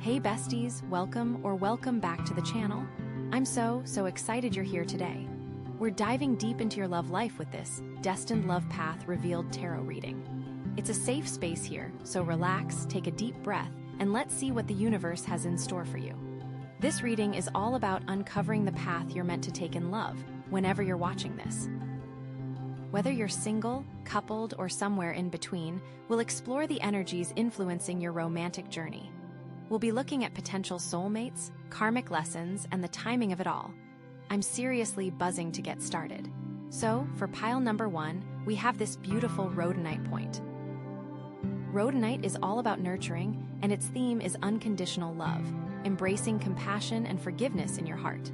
Hey besties, welcome back to the channel. I'm so excited you're here today. We're diving deep into your love life with this Destined Love Path Revealed Tarot reading. It's a safe space here, so relax, take a deep breath, and let's see what the universe has in store for you. This reading is all about uncovering the path you're meant to take in love, whenever you're watching this. Whether you're single, coupled, or somewhere in between, we'll explore the energies influencing your romantic journey. We'll be looking at potential soulmates, karmic lessons, and the timing of it all. I'm seriously buzzing to get started. So, for pile number 1, we have this beautiful Rhodonite point. Rhodonite is all about nurturing, and its theme is unconditional love, embracing compassion and forgiveness in your heart.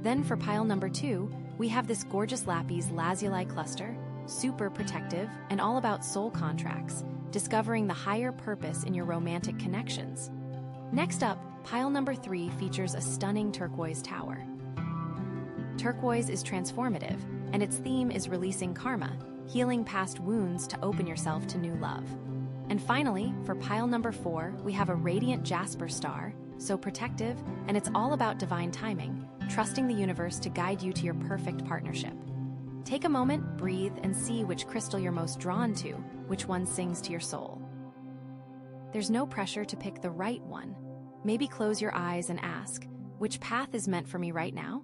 Then for pile number 2, we have this gorgeous Lapis Lazuli cluster, super protective and all about soul contracts, discovering the higher purpose in your romantic connections. Next up, pile number 3 features a stunning turquoise tower. Turquoise is transformative, and its theme is releasing karma, healing past wounds to open yourself to new love. And finally, for pile number 4, we have a radiant Jasper star, so protective, and it's all about divine timing, trusting the universe to guide you to your perfect partnership. Take a moment, breathe, and see which crystal you're most drawn to, which one sings to your soul. There's no pressure to pick the right one. Maybe close your eyes and ask, which path is meant for me right now?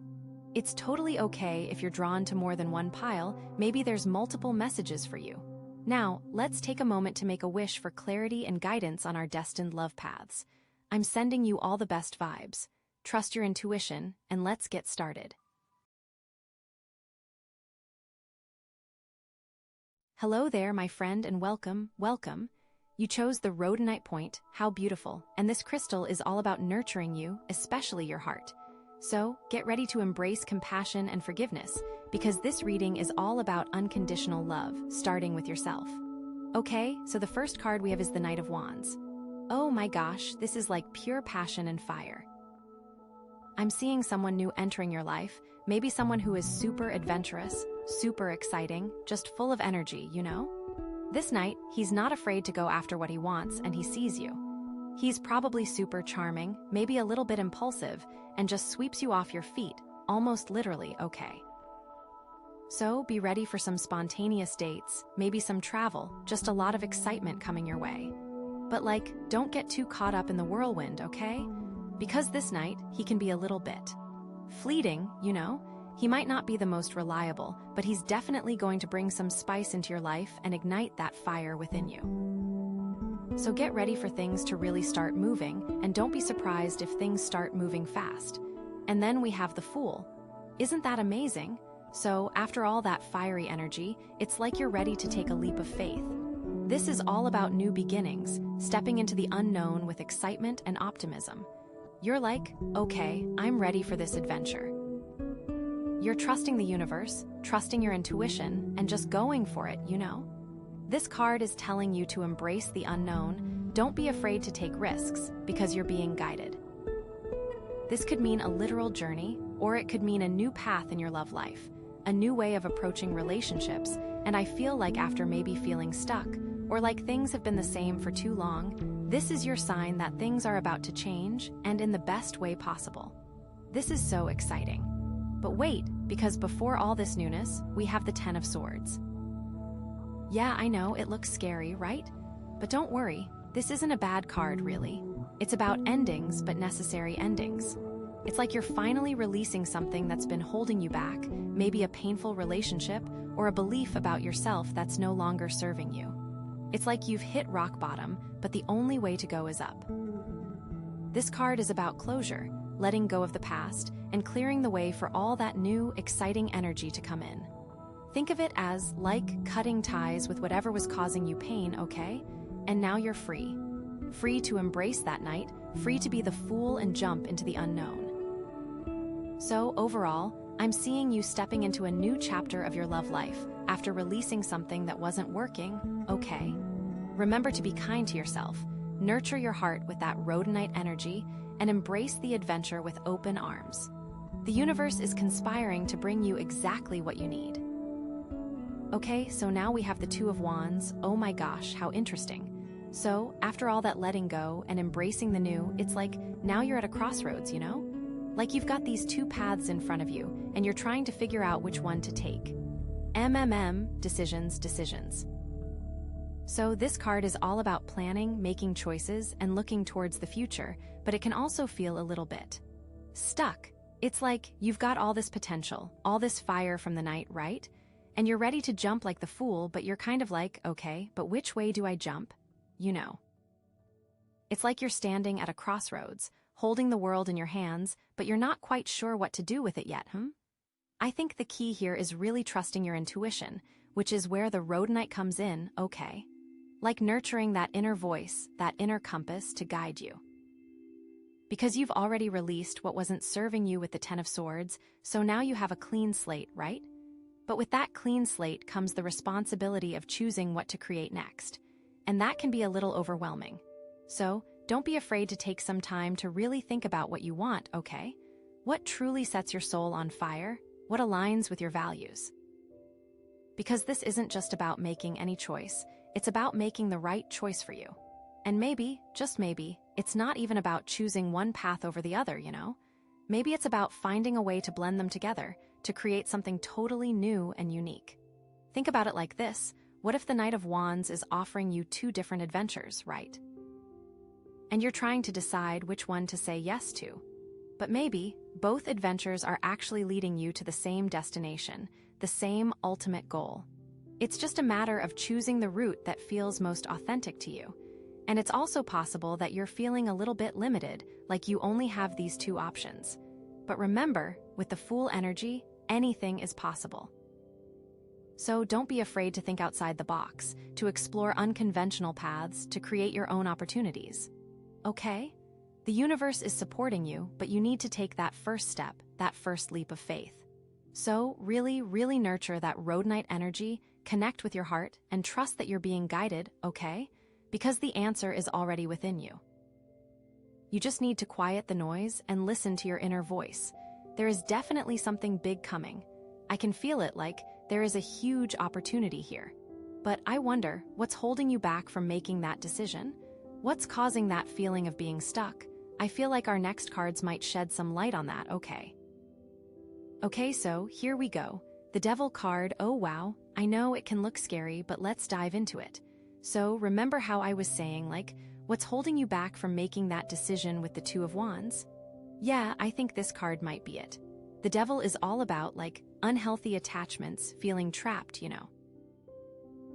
It's totally okay if you're drawn to more than one pile, maybe there's multiple messages for you. Now, let's take a moment to make a wish for clarity and guidance on our destined love paths. I'm sending you all the best vibes. Trust your intuition, and let's get started. Hello there, my friend, and welcome. You chose the Rhodonite point, how beautiful, and this crystal is all about nurturing you, especially your heart. So, get ready to embrace compassion and forgiveness, because this reading is all about unconditional love, starting with yourself. Okay, so the first card we have is the Knight of Wands. Oh my gosh, this is like pure passion and fire. I'm seeing someone new entering your life, maybe someone who is super adventurous, super exciting, just full of energy, you know? This knight, he's not afraid to go after what he wants, and he sees you. He's probably super charming, maybe a little bit impulsive, and just sweeps you off your feet, almost literally, okay. So be ready for some spontaneous dates, maybe some travel, just a lot of excitement coming your way. But don't get too caught up in the whirlwind, okay? Because this knight, he can be a little bit fleeting, you know? He might not be the most reliable, but he's definitely going to bring some spice into your life and ignite that fire within you. So get ready for things to really start moving, and don't be surprised if things start moving fast. And then we have the Fool. Isn't that amazing? So after all that fiery energy, it's like you're ready to take a leap of faith. This is all about new beginnings, stepping into the unknown with excitement and optimism. You're like, okay, I'm ready for this adventure. You're trusting the universe, trusting your intuition, and just going for it, you know? This card is telling you to embrace the unknown. Don't be afraid to take risks, because you're being guided. This could mean a literal journey, or it could mean a new path in your love life, a new way of approaching relationships, and I feel like after maybe feeling stuck, or like things have been the same for too long, this is your sign that things are about to change, and in the best way possible. This is so exciting. But wait, because before all this newness, we have the Ten of Swords. Yeah, I know, it looks scary, right? But don't worry, this isn't a bad card, really. It's about endings, but necessary endings. It's like you're finally releasing something that's been holding you back, maybe a painful relationship, or a belief about yourself that's no longer serving you. It's like you've hit rock bottom, but the only way to go is up. This card is about closure, letting go of the past, and clearing the way for all that new, exciting energy to come in. Think of it as like cutting ties with whatever was causing you pain, okay? And now you're free. Free to embrace that night, free to be the fool and jump into the unknown. So overall, I'm seeing you stepping into a new chapter of your love life after releasing something that wasn't working, okay? Remember to be kind to yourself, nurture your heart with that Rhodonite energy, and embrace the adventure with open arms. The universe is conspiring to bring you exactly what you need. Okay, so now we have the Two of Wands. Oh my gosh, how interesting. So, after all that letting go and embracing the new, it's like now you're at a crossroads, you know? Like you've got these two paths in front of you, and you're trying to figure out which one to take. Decisions. So this card is all about planning, making choices, and looking towards the future, but it can also feel a little bit stuck. It's like you've got all this potential, all this fire from the night, right? And you're ready to jump like the fool, but you're kind of like, okay, but which way do I jump? You know. It's like you're standing at a crossroads, holding the world in your hands, but you're not quite sure what to do with it yet, I think the key here is really trusting your intuition, which is where the Rhodonite comes in, okay? Like nurturing that inner voice, that inner compass to guide you. Because you've already released what wasn't serving you with the Ten of Swords, so now you have a clean slate, right? But with that clean slate comes the responsibility of choosing what to create next. And that can be a little overwhelming. So, don't be afraid to take some time to really think about what you want, okay? What truly sets your soul on fire? What aligns with your values? Because this isn't just about making any choice, it's about making the right choice for you. And maybe, just maybe, it's not even about choosing one path over the other, you know? Maybe it's about finding a way to blend them together, to create something totally new and unique. Think about it like this. What if the Knight of Wands is offering you two different adventures, right? And you're trying to decide which one to say yes to. But maybe both adventures are actually leading you to the same destination, the same ultimate goal. It's just a matter of choosing the route that feels most authentic to you. And it's also possible that you're feeling a little bit limited, like you only have these two options. But remember, with the Fool energy, anything is possible. So don't be afraid to think outside the box, to explore unconventional paths, to create your own opportunities. Okay? The universe is supporting you, but you need to take that first step, that first leap of faith. So really, really nurture that Rhodonite energy, connect with your heart, and trust that you're being guided, okay? Because the answer is already within you. You just need to quiet the noise and listen to your inner voice. There is definitely something big coming. I can feel it, like there is a huge opportunity here. But I wonder, what's holding you back from making that decision? What's causing that feeling of being stuck? I feel like our next cards might shed some light on that, okay? Okay, so here we go. The Devil card, oh wow, I know it can look scary, but let's dive into it. So remember how I was saying, like, what's holding you back from making that decision with the Two of Wands? Yeah, I think this card might be it. The Devil is all about, like, unhealthy attachments, feeling trapped, you know.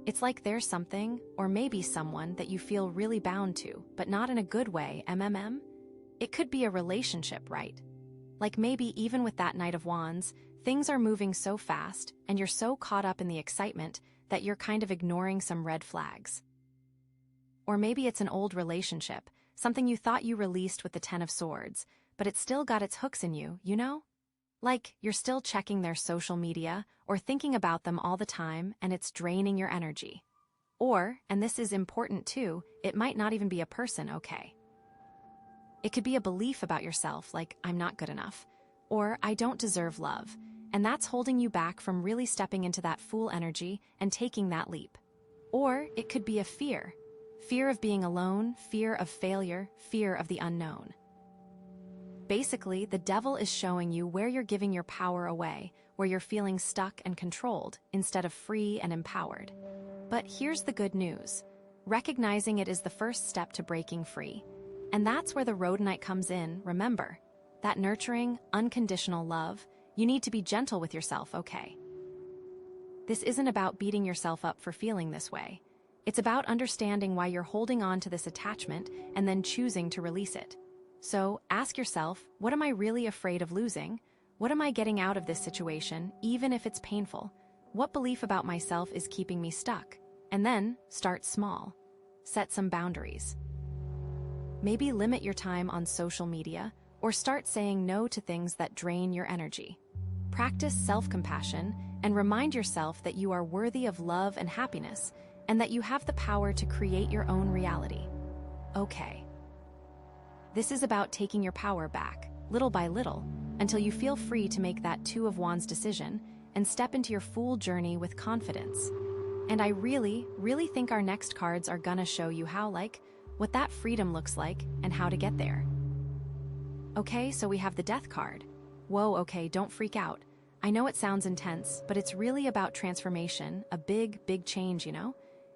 It's like there's something, or maybe someone, that you feel really bound to, but not in a good way, It could be a relationship, right? Like maybe even with that Knight of Wands, things are moving so fast, and you're so caught up in the excitement that you're kind of ignoring some red flags. Or maybe it's an old relationship, something you thought you released with the Ten of Swords, but it still got its hooks in you, you know? Like, you're still checking their social media, or thinking about them all the time, and it's draining your energy. Or, and this is important too, it might not even be a person, okay? It could be a belief about yourself, like, I'm not good enough, or I don't deserve love, and that's holding you back from really stepping into that Fool energy and taking that leap. Or it could be a fear. Fear of being alone, fear of failure, fear of the unknown. Basically, the Devil is showing you where you're giving your power away, where you're feeling stuck and controlled, instead of free and empowered. But here's the good news. Recognizing it is the first step to breaking free. And that's where the Rhodonite comes in, remember. That nurturing, unconditional love, you need to be gentle with yourself, okay? This isn't about beating yourself up for feeling this way. It's about understanding why you're holding on to this attachment and then choosing to release it. So, ask yourself, what am I really afraid of losing? What am I getting out of this situation, even if it's painful? What belief about myself is keeping me stuck? And then, start small. Set some boundaries. Maybe limit your time on social media, or start saying no to things that drain your energy. Practice self-compassion, and remind yourself that you are worthy of love and happiness, and that you have the power to create your own reality. Okay. This is about taking your power back, little by little, until you feel free to make that Two of Wands decision and step into your Fool journey with confidence. And I really, really think our next cards are gonna show you how, like, what that freedom looks like and how to get there. Okay, so we have the Death card. Whoa, okay, don't freak out. I know it sounds intense, but it's really about transformation, a big, big change, you know?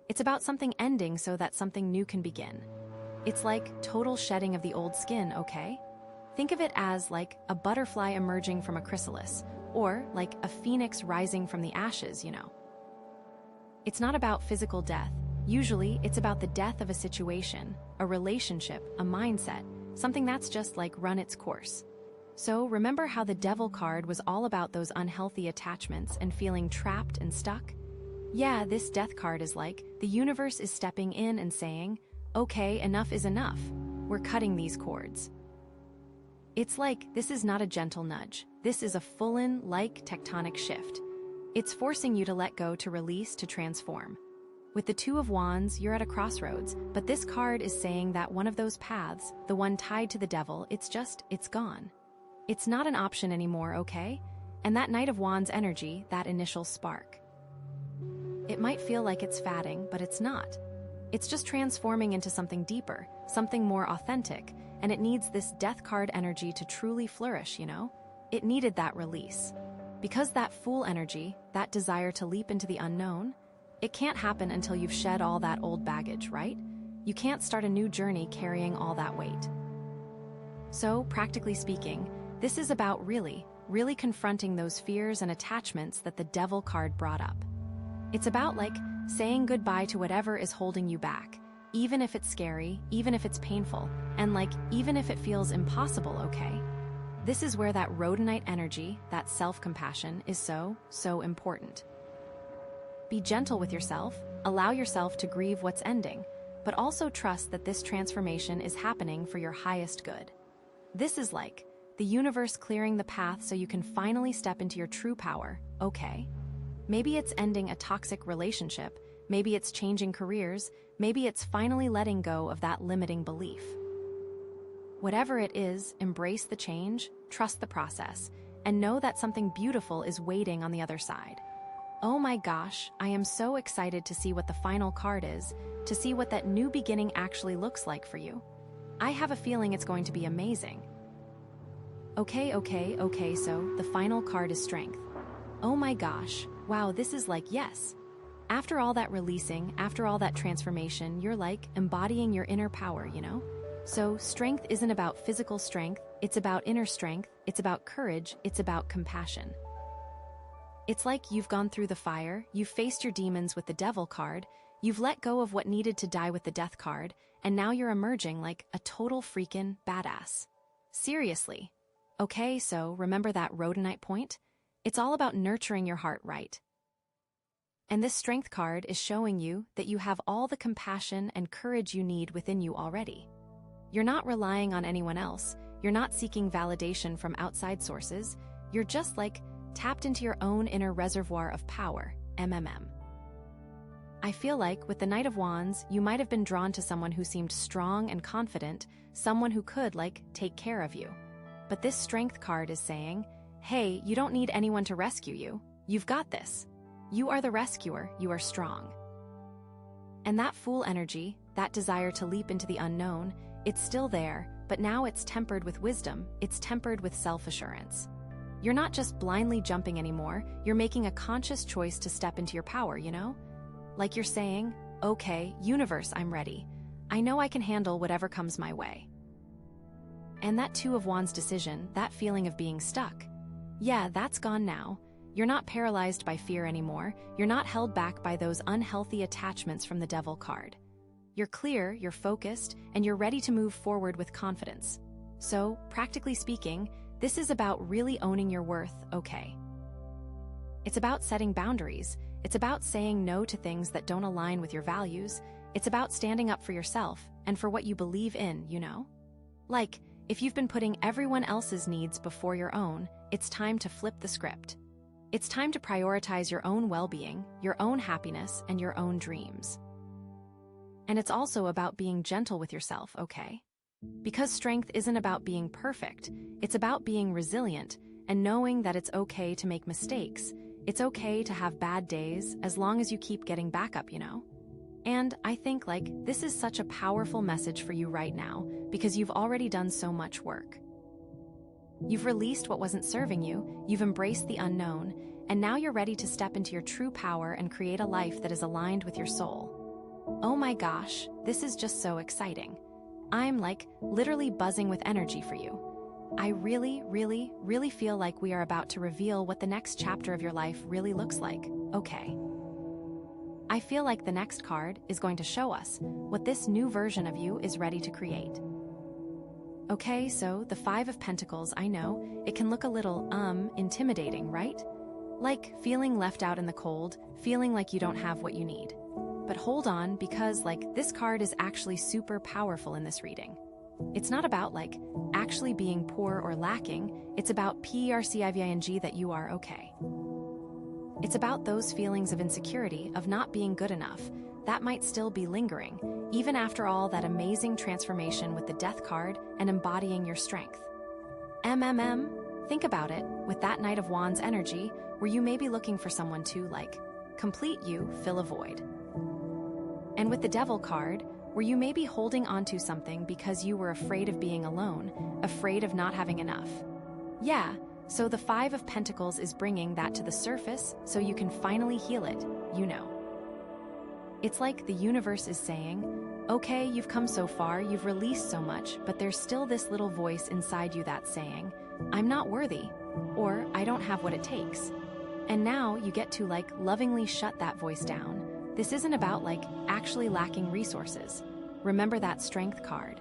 It's about something ending so that something new can begin. It's like total shedding of the old skin, okay? Think of it as like a butterfly emerging from a chrysalis, or like a phoenix rising from the ashes, you know? It's not about physical death. Usually, it's about the death of a situation, a relationship, a mindset, something that's just like run its course. So remember how the Devil card was all about those unhealthy attachments and feeling trapped and stuck? Yeah, this Death card is like, the universe is stepping in and saying, okay, enough is enough. We're cutting these cords. It's like, this is not a gentle nudge. This is a full-in, like, tectonic shift. It's forcing you to let go, to release, to transform. With the Two of Wands, you're at a crossroads, but this card is saying that one of those paths, the one tied to the Devil, it's gone. It's not an option anymore, okay? And that Knight of Wands energy, that initial spark. It might feel like it's fading, but it's not. It's just transforming into something deeper, something more authentic, and it needs this Death card energy to truly flourish, you know? It needed that release. Because that Fool energy, that desire to leap into the unknown, it can't happen until you've shed all that old baggage, right? You can't start a new journey carrying all that weight. So, practically speaking, this is about really confronting those fears and attachments that the Devil card brought up. It's about, like, saying goodbye to whatever is holding you back, even if it's scary, even if it's painful, and, like, even if it feels impossible, okay? This is where that Rhodonite energy, that self-compassion, is so important. Be gentle with yourself, allow yourself to grieve what's ending, but also trust that this transformation is happening for your highest good. This is like the universe clearing the path so you can finally step into your true power, okay? Maybe it's ending a toxic relationship, maybe it's changing careers, maybe it's finally letting go of that limiting belief. Whatever it is, embrace the change, trust the process, and know that something beautiful is waiting on the other side. Oh my gosh, I am so excited to see what the final card is, to see what that new beginning actually looks like for you. I have a feeling it's going to be amazing. Okay, so the final card is Strength. Oh my gosh, wow, this is like, yes. After all that releasing, after all that transformation, you're like embodying your inner power, you know? So strength isn't about physical strength, it's about inner strength, it's about courage, it's about compassion. It's like you've gone through the fire, you've faced your demons with the Devil card, you've let go of what needed to die with the Death card, and now you're emerging like a total freaking badass. Seriously. Okay, so remember that Rhodonite point? It's all about nurturing your heart, right? And this Strength card is showing you that you have all the compassion and courage you need within you already. You're not relying on anyone else, you're not seeking validation from outside sources, you're just like tapped into your own inner reservoir of power, MMM. I feel like with the Knight of Wands, you might have been drawn to someone who seemed strong and confident, someone who could, like, take care of you. But this Strength card is saying, hey, you don't need anyone to rescue you. You've got this. You are the rescuer, you are strong. And that Fool energy, that desire to leap into the unknown, it's still there, but now it's tempered with wisdom, it's tempered with self-assurance. You're not just blindly jumping anymore, you're making a conscious choice to step into your power, you know? Like you're saying, okay, universe, I'm ready. I know I can handle whatever comes my way. And that Two of Wands decision, that feeling of being stuck, yeah, that's gone now. You're not paralyzed by fear anymore, you're not held back by those unhealthy attachments from the Devil card. You're clear, you're focused, and you're ready to move forward with confidence. So, practically speaking, this is about really owning your worth, okay? It's about setting boundaries. It's about saying no to things that don't align with your values. It's about standing up for yourself and for what you believe in, you know? Like, if you've been putting everyone else's needs before your own, it's time to flip the script. It's time to prioritize your own well-being, your own happiness, and your own dreams. And it's also about being gentle with yourself, okay? Because strength isn't about being perfect, it's about being resilient and knowing that it's okay to make mistakes. It's okay to have bad days as long as you keep getting back up, you know? And I think, like, this is such a powerful message for you right now because you've already done so much work. You've released what wasn't serving you, you've embraced the unknown, and now you're ready to step into your true power and create a life that is aligned with your soul. Oh my gosh, this is just so exciting. I'm, like, literally buzzing with energy for you. I really, really, really feel like we are about to reveal what the next chapter of your life really looks like, okay? I feel like the next card is going to show us what this new version of you is ready to create. Okay, so the Five of Pentacles, I know, it can look a little, intimidating, right? Like feeling left out in the cold, feeling like you don't have what you need. But hold on, because, like, this card is actually super powerful in this reading. It's not about, like, actually being poor or lacking, it's about PERCIVING that you are okay. It's about those feelings of insecurity, of not being good enough, that might still be lingering, even after all that amazing transformation with the Death card and embodying your strength. Think about it, with that Knight of Wands energy, where you may be looking for someone to, like, complete you, fill a void. And with the Devil card, where you may be holding onto something because you were afraid of being alone, afraid of not having enough. Yeah, so the Five of Pentacles is bringing that to the surface so you can finally heal it, you know. It's like the universe is saying, okay, you've come so far, you've released so much, but there's still this little voice inside you that's saying, I'm not worthy, or I don't have what it takes. And now you get to, like, lovingly shut that voice down. This isn't about, like, actually lacking resources. Remember that Strength card.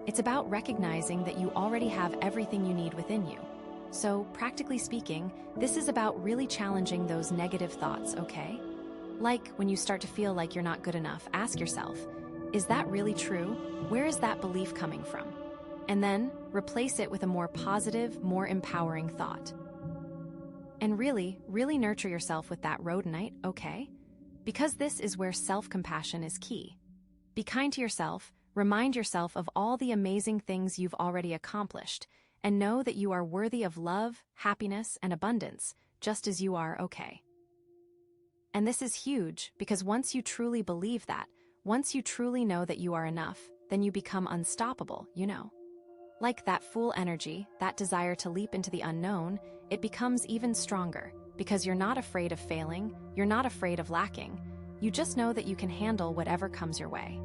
It's about recognizing that you already have everything you need within you. So, practically speaking, this is about really challenging those negative thoughts, okay? Like, when you start to feel like you're not good enough, ask yourself, is that really true? Where is that belief coming from? And then, replace it with a more positive, more empowering thought. And really, really nurture yourself with that Rhodonite, okay? Because this is where self-compassion is key. Be kind to yourself, remind yourself of all the amazing things you've already accomplished, and know that you are worthy of love, happiness, and abundance, just as you are, okay? And this is huge, because once you truly believe that, once you truly know that you are enough, then you become unstoppable, you know? Like that Fool energy, that desire to leap into the unknown, it becomes even stronger, because you're not afraid of failing, you're not afraid of lacking, you just know that you can handle whatever comes your way.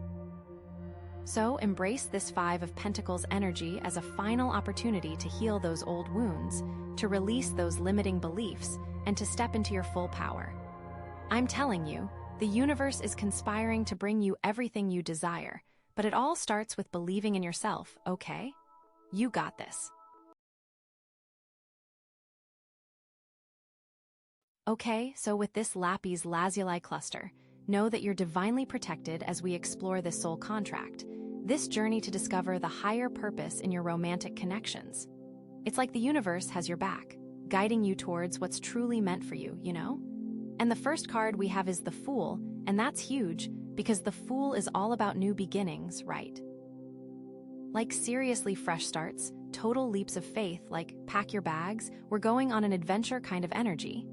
So embrace this Five of Pentacles energy as a final opportunity to heal those old wounds, to release those limiting beliefs, and to step into your full power. I'm telling you, the universe is conspiring to bring you everything you desire, but it all starts with believing in yourself, okay? You got this. Okay, so with this Lapis Lazuli cluster, know that you're divinely protected as we explore this soul contract, this journey to discover the higher purpose in your romantic connections. It's like the universe has your back, guiding you towards what's truly meant for you, you know? And the first card we have is the Fool, and that's huge, because the Fool is all about new beginnings, right? Like seriously fresh starts, total leaps of faith, like pack your bags, we're going on an adventure kind of energy.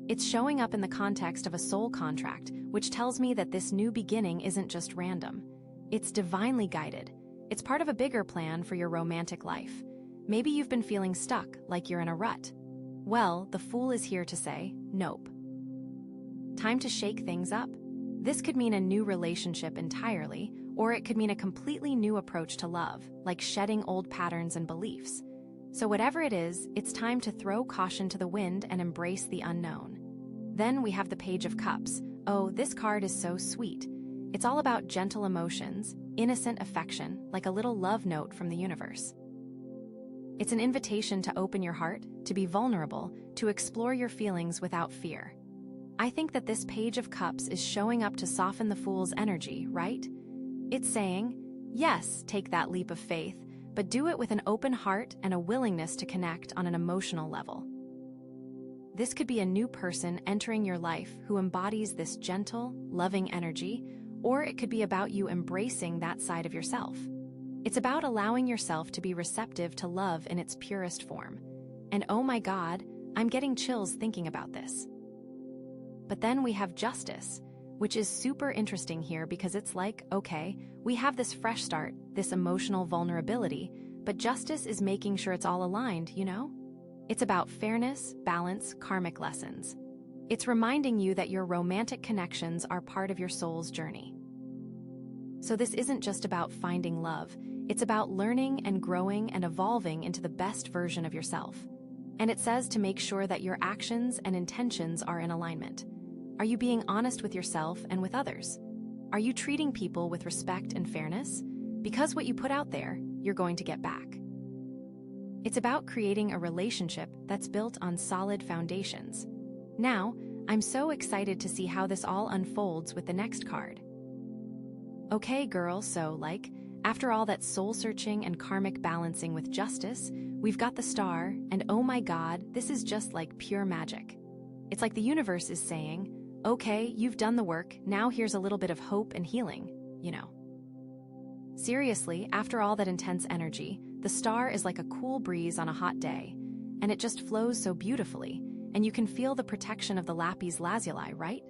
It's showing up in the context of a soul contract, which tells me that this new beginning isn't just random. It's divinely guided. It's part of a bigger plan for your romantic life. Maybe you've been feeling stuck, like you're in a rut. Well, the Fool is here to say, nope. Time to shake things up. This could mean a new relationship entirely, or it could mean a completely new approach to love, like shedding old patterns and beliefs. So whatever it is, it's time to throw caution to the wind and embrace the unknown. Then we have the Page of Cups. Oh, this card is so sweet. It's all about gentle emotions, innocent affection, like a little love note from the universe. It's an invitation to open your heart, to be vulnerable, to explore your feelings without fear. I think that this Page of Cups is showing up to soften the Fool's energy, right? It's saying, yes, take that leap of faith, but do it with an open heart and a willingness to connect on an emotional level. This could be a new person entering your life who embodies this gentle, loving energy, or it could be about you embracing that side of yourself. It's about allowing yourself to be receptive to love in its purest form. And oh my God, I'm getting chills thinking about this. But then we have Justice, which is super interesting here because it's like, okay, we have this fresh start, this emotional vulnerability, but Justice is making sure it's all aligned, you know? It's about fairness, balance, karmic lessons. It's reminding you that your romantic connections are part of your soul's journey. So this isn't just about finding love, it's about learning and growing and evolving into the best version of yourself. And it says to make sure that your actions and intentions are in alignment. Are you being honest with yourself and with others? Are you treating people with respect and fairness? Because what you put out there, you're going to get back. It's about creating a relationship that's built on solid foundations. Now, I'm so excited to see how this all unfolds with the next card. Okay, girl, so after all that soul-searching and karmic balancing with Justice, we've got the Star, and oh my god, this is just like pure magic. It's like the universe is saying, okay, you've done the work, now here's a little bit of hope and healing, you know. Seriously, after all that intense energy, the Star is like a cool breeze on a hot day, and it just flows so beautifully, and you can feel the protection of the Lapis Lazuli, right?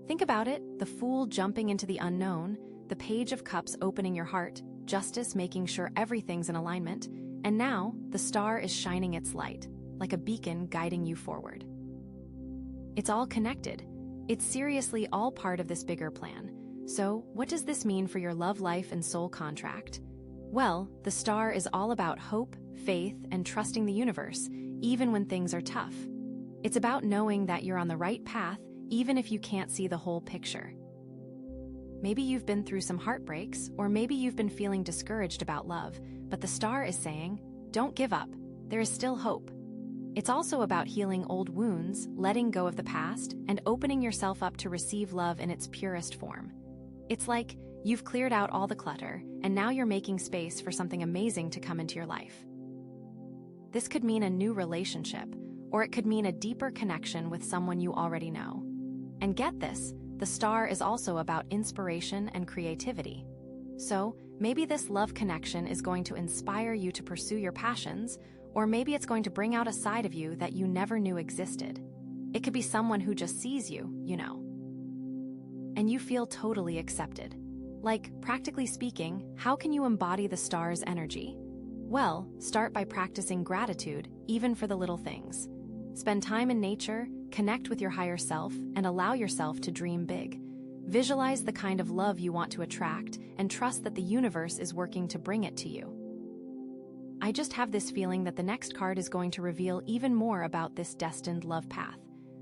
Think about it, the Fool jumping into the unknown, the Page of Cups opening your heart, Justice making sure everything's in alignment, and now the Star is shining its light, like a beacon guiding you forward. It's all connected. It's seriously all part of this bigger plan. So, what does this mean for your love life and soul contract? Well, the Star is all about hope, faith, and trusting the universe, even when things are tough. It's about knowing that you're on the right path, even if you can't see the whole picture. Maybe you've been through some heartbreaks, or maybe you've been feeling discouraged about love, but the Star is saying, don't give up, there is still hope. It's also about healing old wounds, letting go of the past, and opening yourself up to receive love in its purest form. It's like you've cleared out all the clutter, and now you're making space for something amazing to come into your life. This could mean a new relationship, or it could mean a deeper connection with someone you already know. And get this, the Star is also about inspiration and creativity. So, maybe this love connection is going to inspire you to pursue your passions, or maybe it's going to bring out a side of you that you never knew existed. It could be someone who just sees you, you know. And you feel totally accepted. Like, practically speaking, how can you embody the Star's energy? Well, start by practicing gratitude, even for the little things. Spend time in nature, connect with your higher self, and allow yourself to dream big. Visualize the kind of love you want to attract, and trust that the universe is working to bring it to you. I just have this feeling that the next card is going to reveal even more about this destined love path.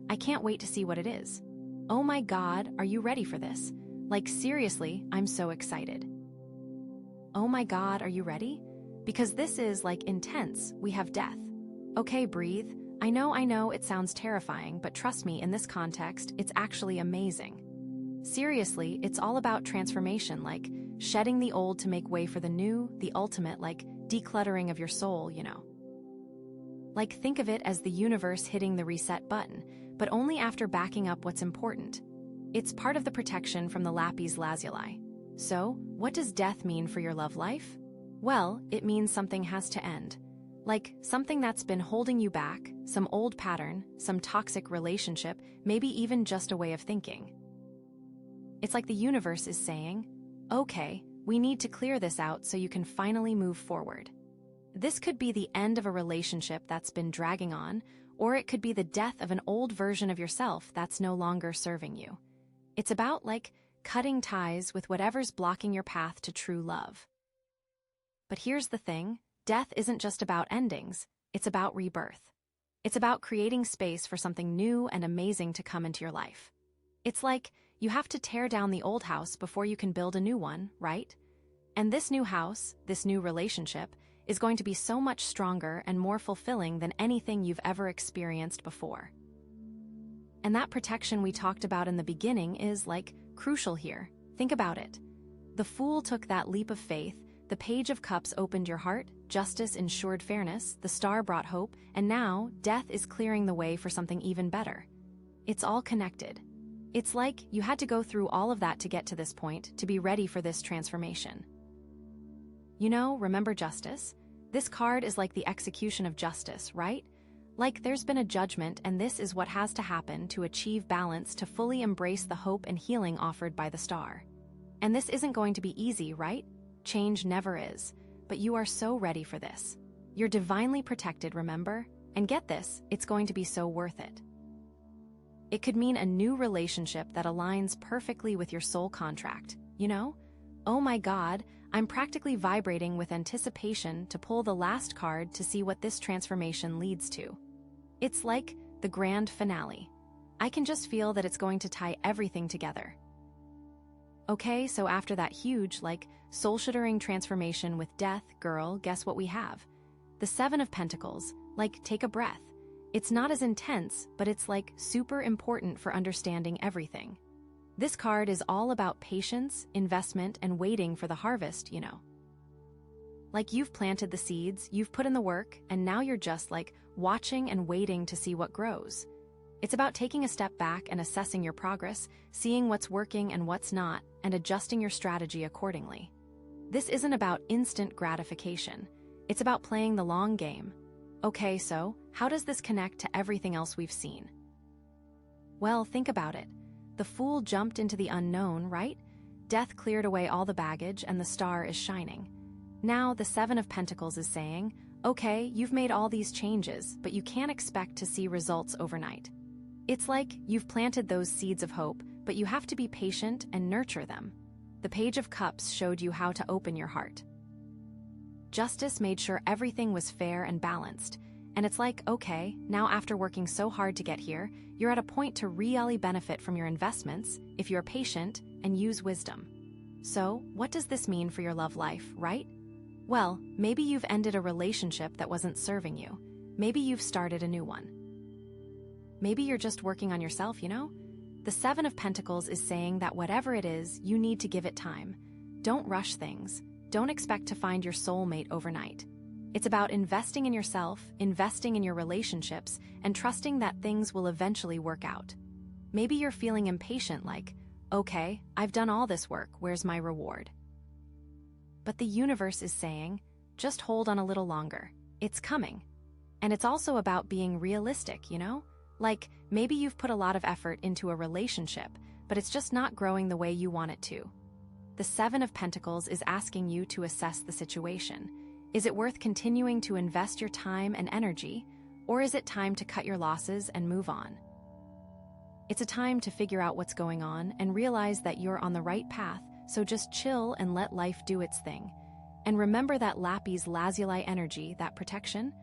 I can't wait to see what it is. Oh my god, are you ready for this? Like, seriously, I'm so excited. Oh my god, are you ready? Because this is, intense. We have death. Okay, breathe. I know, it sounds terrifying, but trust me, in this context, it's actually amazing. Seriously, it's all about transformation, shedding the old to make way for the new, the ultimate, decluttering of your soul, you know. Think of it as the universe hitting the reset button, but only after backing up what's important. It's part of the protection from the Lapis Lazuli. So, what does death mean for your love life? Well, it means something has to end. Something that's been holding you back, some old pattern, some toxic relationship, maybe even just a way of thinking. It's like the universe is saying, okay, we need to clear this out so you can finally move forward. This could be the end of a relationship that's been dragging on, or it could be the death of an old version of yourself that's no longer serving you. It's about, cutting ties with whatever's blocking your path to true love. But here's the thing. Death isn't just about endings, it's about rebirth. It's about creating space for something new and amazing to come into your life. It's like you have to tear down the old house before you can build a new one, right? And this new house, this new relationship, is going to be so much stronger and more fulfilling than anything you've ever experienced before. And that protection we talked about in the beginning is, crucial here. Think about it. The Fool took that leap of faith, the Page of Cups opened your heart, Justice ensured fairness, the Star brought hope, and now death is clearing the way for something even better. It's all connected. It's like you had to go through all of that to get to this point, to be ready for this transformation. You know, remember Justice? This card is like the execution of justice, right? Like there's been a judgment and this is what has to happen to achieve balance to fully embrace the hope and healing offered by the star. And this isn't going to be easy, right? Change never is. But you are so ready for this. You're divinely protected, remember? And get this, it's going to be so worth it. It could mean a new relationship that aligns perfectly with your soul contract, you know? Oh my God, I'm practically vibrating with anticipation to pull the last card to see what this transformation leads to. It's like the grand finale. I can just feel that it's going to tie everything together. Okay, so after that huge, soul-shattering transformation with death, girl, guess what we have? The Seven of Pentacles. Take a breath. It's not as intense, but it's super important for understanding everything. This card is all about patience, investment, and waiting for the harvest, you know. You've planted the seeds, you've put in the work, and now you're just watching and waiting to see what grows. It's about taking a step back and assessing your progress, seeing what's working and what's not, and adjusting your strategy accordingly. This isn't about instant gratification. It's about playing the long game. Okay, so how does this connect to everything else we've seen? Well, think about it. The Fool jumped into the unknown, right? Death cleared away all the baggage and the star is shining. Now the Seven of Pentacles is saying, okay, you've made all these changes, but you can't expect to see results overnight. It's like you've planted those seeds of hope, but you have to be patient and nurture them. The Page of Cups showed you how to open your heart. Justice made sure everything was fair and balanced. And it's okay, now after working so hard to get here, you're at a point to really benefit from your investments if you're patient and use wisdom. So, what does this mean for your love life, right? Well, maybe you've ended a relationship that wasn't serving you. Maybe you've started a new one. Maybe you're just working on yourself, you know? The Seven of Pentacles is saying that whatever it is, you need to give it time. Don't rush things. Don't expect to find your soulmate overnight. It's about investing in yourself, investing in your relationships, and trusting that things will eventually work out. Maybe you're feeling impatient okay, I've done all this work, where's my reward? But the universe is saying, just hold on a little longer. It's coming. And it's also about being realistic, you know? Maybe you've put a lot of effort into a relationship, but it's just not growing the way you want it to. The Seven of Pentacles is asking you to assess the situation. Is it worth continuing to invest your time and energy, or is it time to cut your losses and move on? It's a time to figure out what's going on and realize that you're on the right path, so just chill and let life do its thing. And remember that Lapis Lazuli energy, that protection?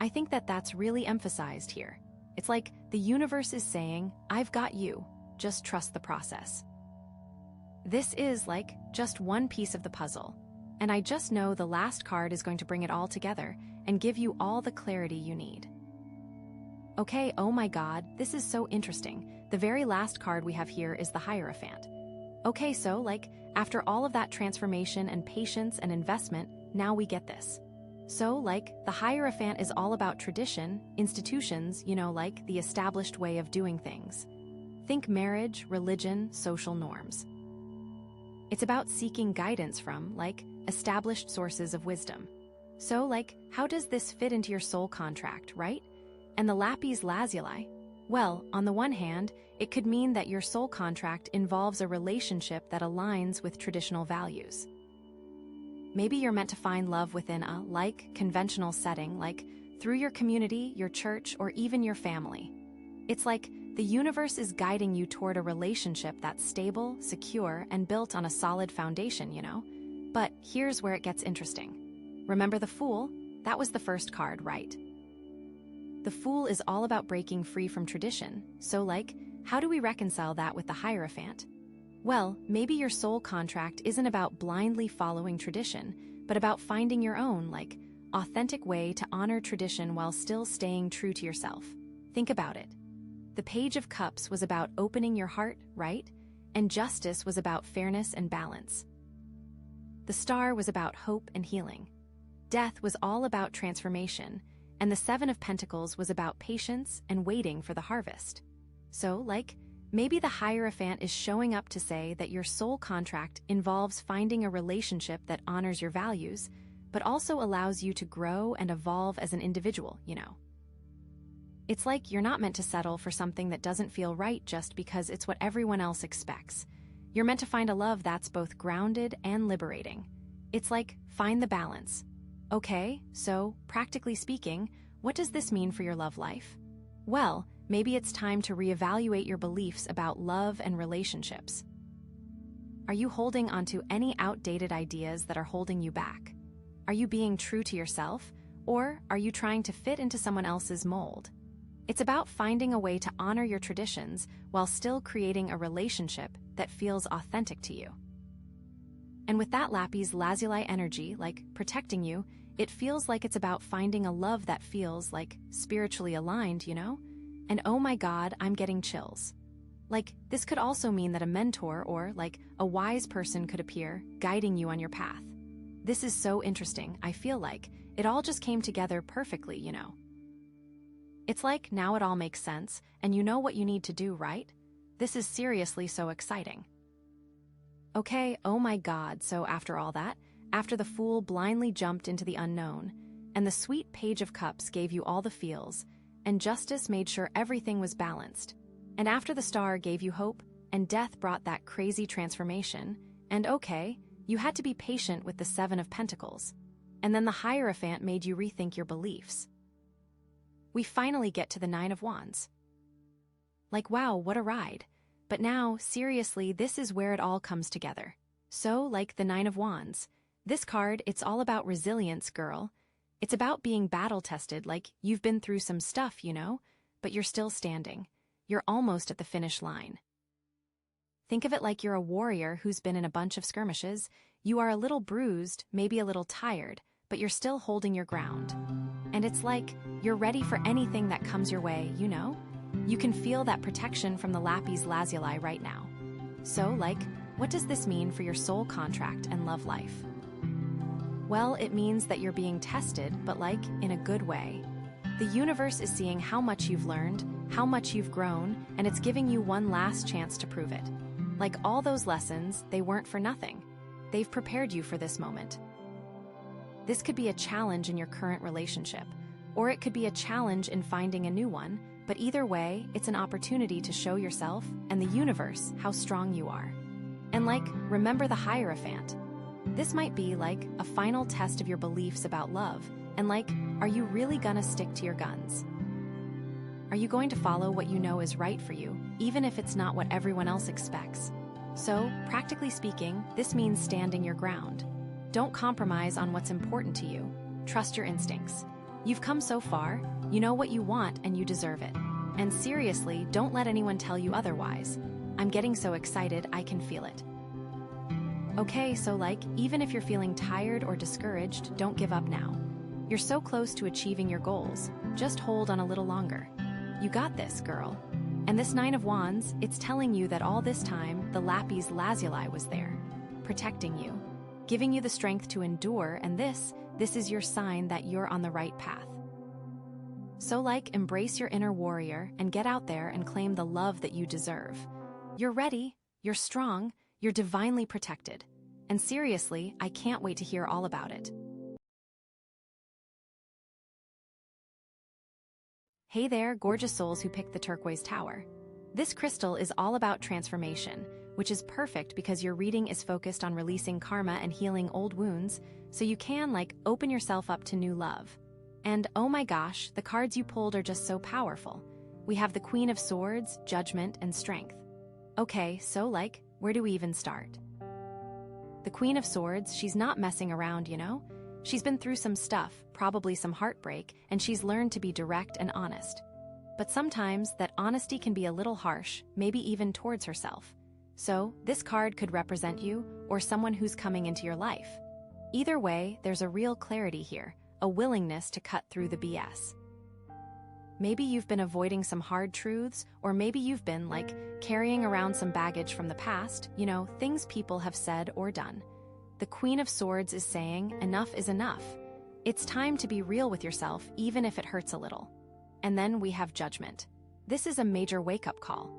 I think that's really emphasized here. It's the universe is saying, I've got you, just trust the process. This is just one piece of the puzzle. And I just know the last card is going to bring it all together and give you all the clarity you need. Okay, oh my God, this is so interesting. The very last card we have here is the Hierophant. Okay, so after all of that transformation and patience and investment, now we get this. So, the Hierophant is all about tradition, institutions, you know, the established way of doing things. Think marriage, religion, social norms. It's about seeking guidance from, established sources of wisdom. So, how does this fit into your soul contract, right? And the Lapis Lazuli? Well, on the one hand, it could mean that your soul contract involves a relationship that aligns with traditional values. Maybe you're meant to find love within a, conventional setting, through your community, your church, or even your family. It's the universe is guiding you toward a relationship that's stable, secure, and built on a solid foundation, you know? But here's where it gets interesting. Remember the Fool? That was the first card, right? The Fool is all about breaking free from tradition, so how do we reconcile that with the Hierophant? Well, maybe your soul contract isn't about blindly following tradition, but about finding your own, authentic way to honor tradition while still staying true to yourself. Think about it. The Page of Cups was about opening your heart, right? And Justice was about fairness and balance. The Star was about hope and healing. Death was all about transformation, and the Seven of Pentacles was about patience and waiting for the harvest. So, maybe the Hierophant is showing up to say that your soul contract involves finding a relationship that honors your values, but also allows you to grow and evolve as an individual, you know. It's like you're not meant to settle for something that doesn't feel right just because it's what everyone else expects. You're meant to find a love that's both grounded and liberating. It's like, find the balance. Okay, so, practically speaking, what does this mean for your love life? Well, maybe it's time to reevaluate your beliefs about love and relationships. Are you holding onto any outdated ideas that are holding you back? Are you being true to yourself, or are you trying to fit into someone else's mold? It's about finding a way to honor your traditions while still creating a relationship that feels authentic to you. And with that Lapis Lazuli energy, like protecting you, it feels like it's about finding a love that feels like spiritually aligned, you know? And oh my God, I'm getting chills. Like, this could also mean that a mentor or, like, a wise person could appear, guiding you on your path. This is so interesting, I feel like. It all just came together perfectly, you know? It's like now it all makes sense, and you know what you need to do, right? This is seriously so exciting. Okay, oh my God, so after all that, after the Fool blindly jumped into the unknown, and the sweet Page of Cups gave you all the feels, and Justice made sure everything was balanced, and after the Star gave you hope, and Death brought that crazy transformation, and okay, you had to be patient with the Seven of Pentacles, and then the Hierophant made you rethink your beliefs. We finally get to the Nine of Wands. Like, wow, what a ride. But now, seriously, this is where it all comes together. So, like the Nine of Wands, this card, it's all about resilience, girl. It's about being battle-tested, like you've been through some stuff, you know, but you're still standing. You're almost at the finish line. Think of it like you're a warrior who's been in a bunch of skirmishes. You are a little bruised, maybe a little tired, but you're still holding your ground. And it's like you're ready for anything that comes your way, you know? You can feel that protection from the Lapis Lazuli right now. So, like, what does this mean for your soul contract and love life? Well, it means that you're being tested, but like, in a good way. The universe is seeing how much you've learned, how much you've grown, and it's giving you one last chance to prove it. Like all those lessons, they weren't for nothing. They've prepared you for this moment. This could be a challenge in your current relationship, or it could be a challenge in finding a new one, but either way, it's an opportunity to show yourself and the universe how strong you are. And like, remember the Hierophant. This might be like a final test of your beliefs about love, and like, are you really gonna stick to your guns? Are you going to follow what you know is right for you, even if it's not what everyone else expects? So, practically speaking, this means standing your ground. Don't compromise on what's important to you. Trust your instincts. You've come so far, you know what you want and you deserve it. And seriously, don't let anyone tell you otherwise. I'm getting so excited, I can feel it. Okay, so like, even if you're feeling tired or discouraged, don't give up now. You're so close to achieving your goals. Just hold on a little longer. You got this, girl. And this Nine of Wands, it's telling you that all this time, the Lapis Lazuli was there, protecting you, giving you the strength to endure, and this is your sign that you're on the right path. So like, embrace your inner warrior and get out there and claim the love that you deserve. You're ready, you're strong, you're divinely protected. And seriously, I can't wait to hear all about it. Hey there, gorgeous souls who picked the Turquoise Tower. This crystal is all about transformation, which is perfect because your reading is focused on releasing karma and healing old wounds, so you can, like, open yourself up to new love. And oh my gosh, the cards you pulled are just so powerful. We have the Queen of Swords, Judgment, and Strength. Okay, so like, where do we even start? The Queen of Swords, she's not messing around, you know? She's been through some stuff, probably some heartbreak, and she's learned to be direct and honest. But sometimes that honesty can be a little harsh, maybe even towards herself. So, this card could represent you or someone who's coming into your life. Either way, there's a real clarity here, a willingness to cut through the BS. Maybe you've been avoiding some hard truths, or maybe you've been, like, carrying around some baggage from the past, you know, things people have said or done. The Queen of Swords is saying, enough is enough. It's time to be real with yourself, even if it hurts a little. And then we have Judgment. This is a major wake-up call.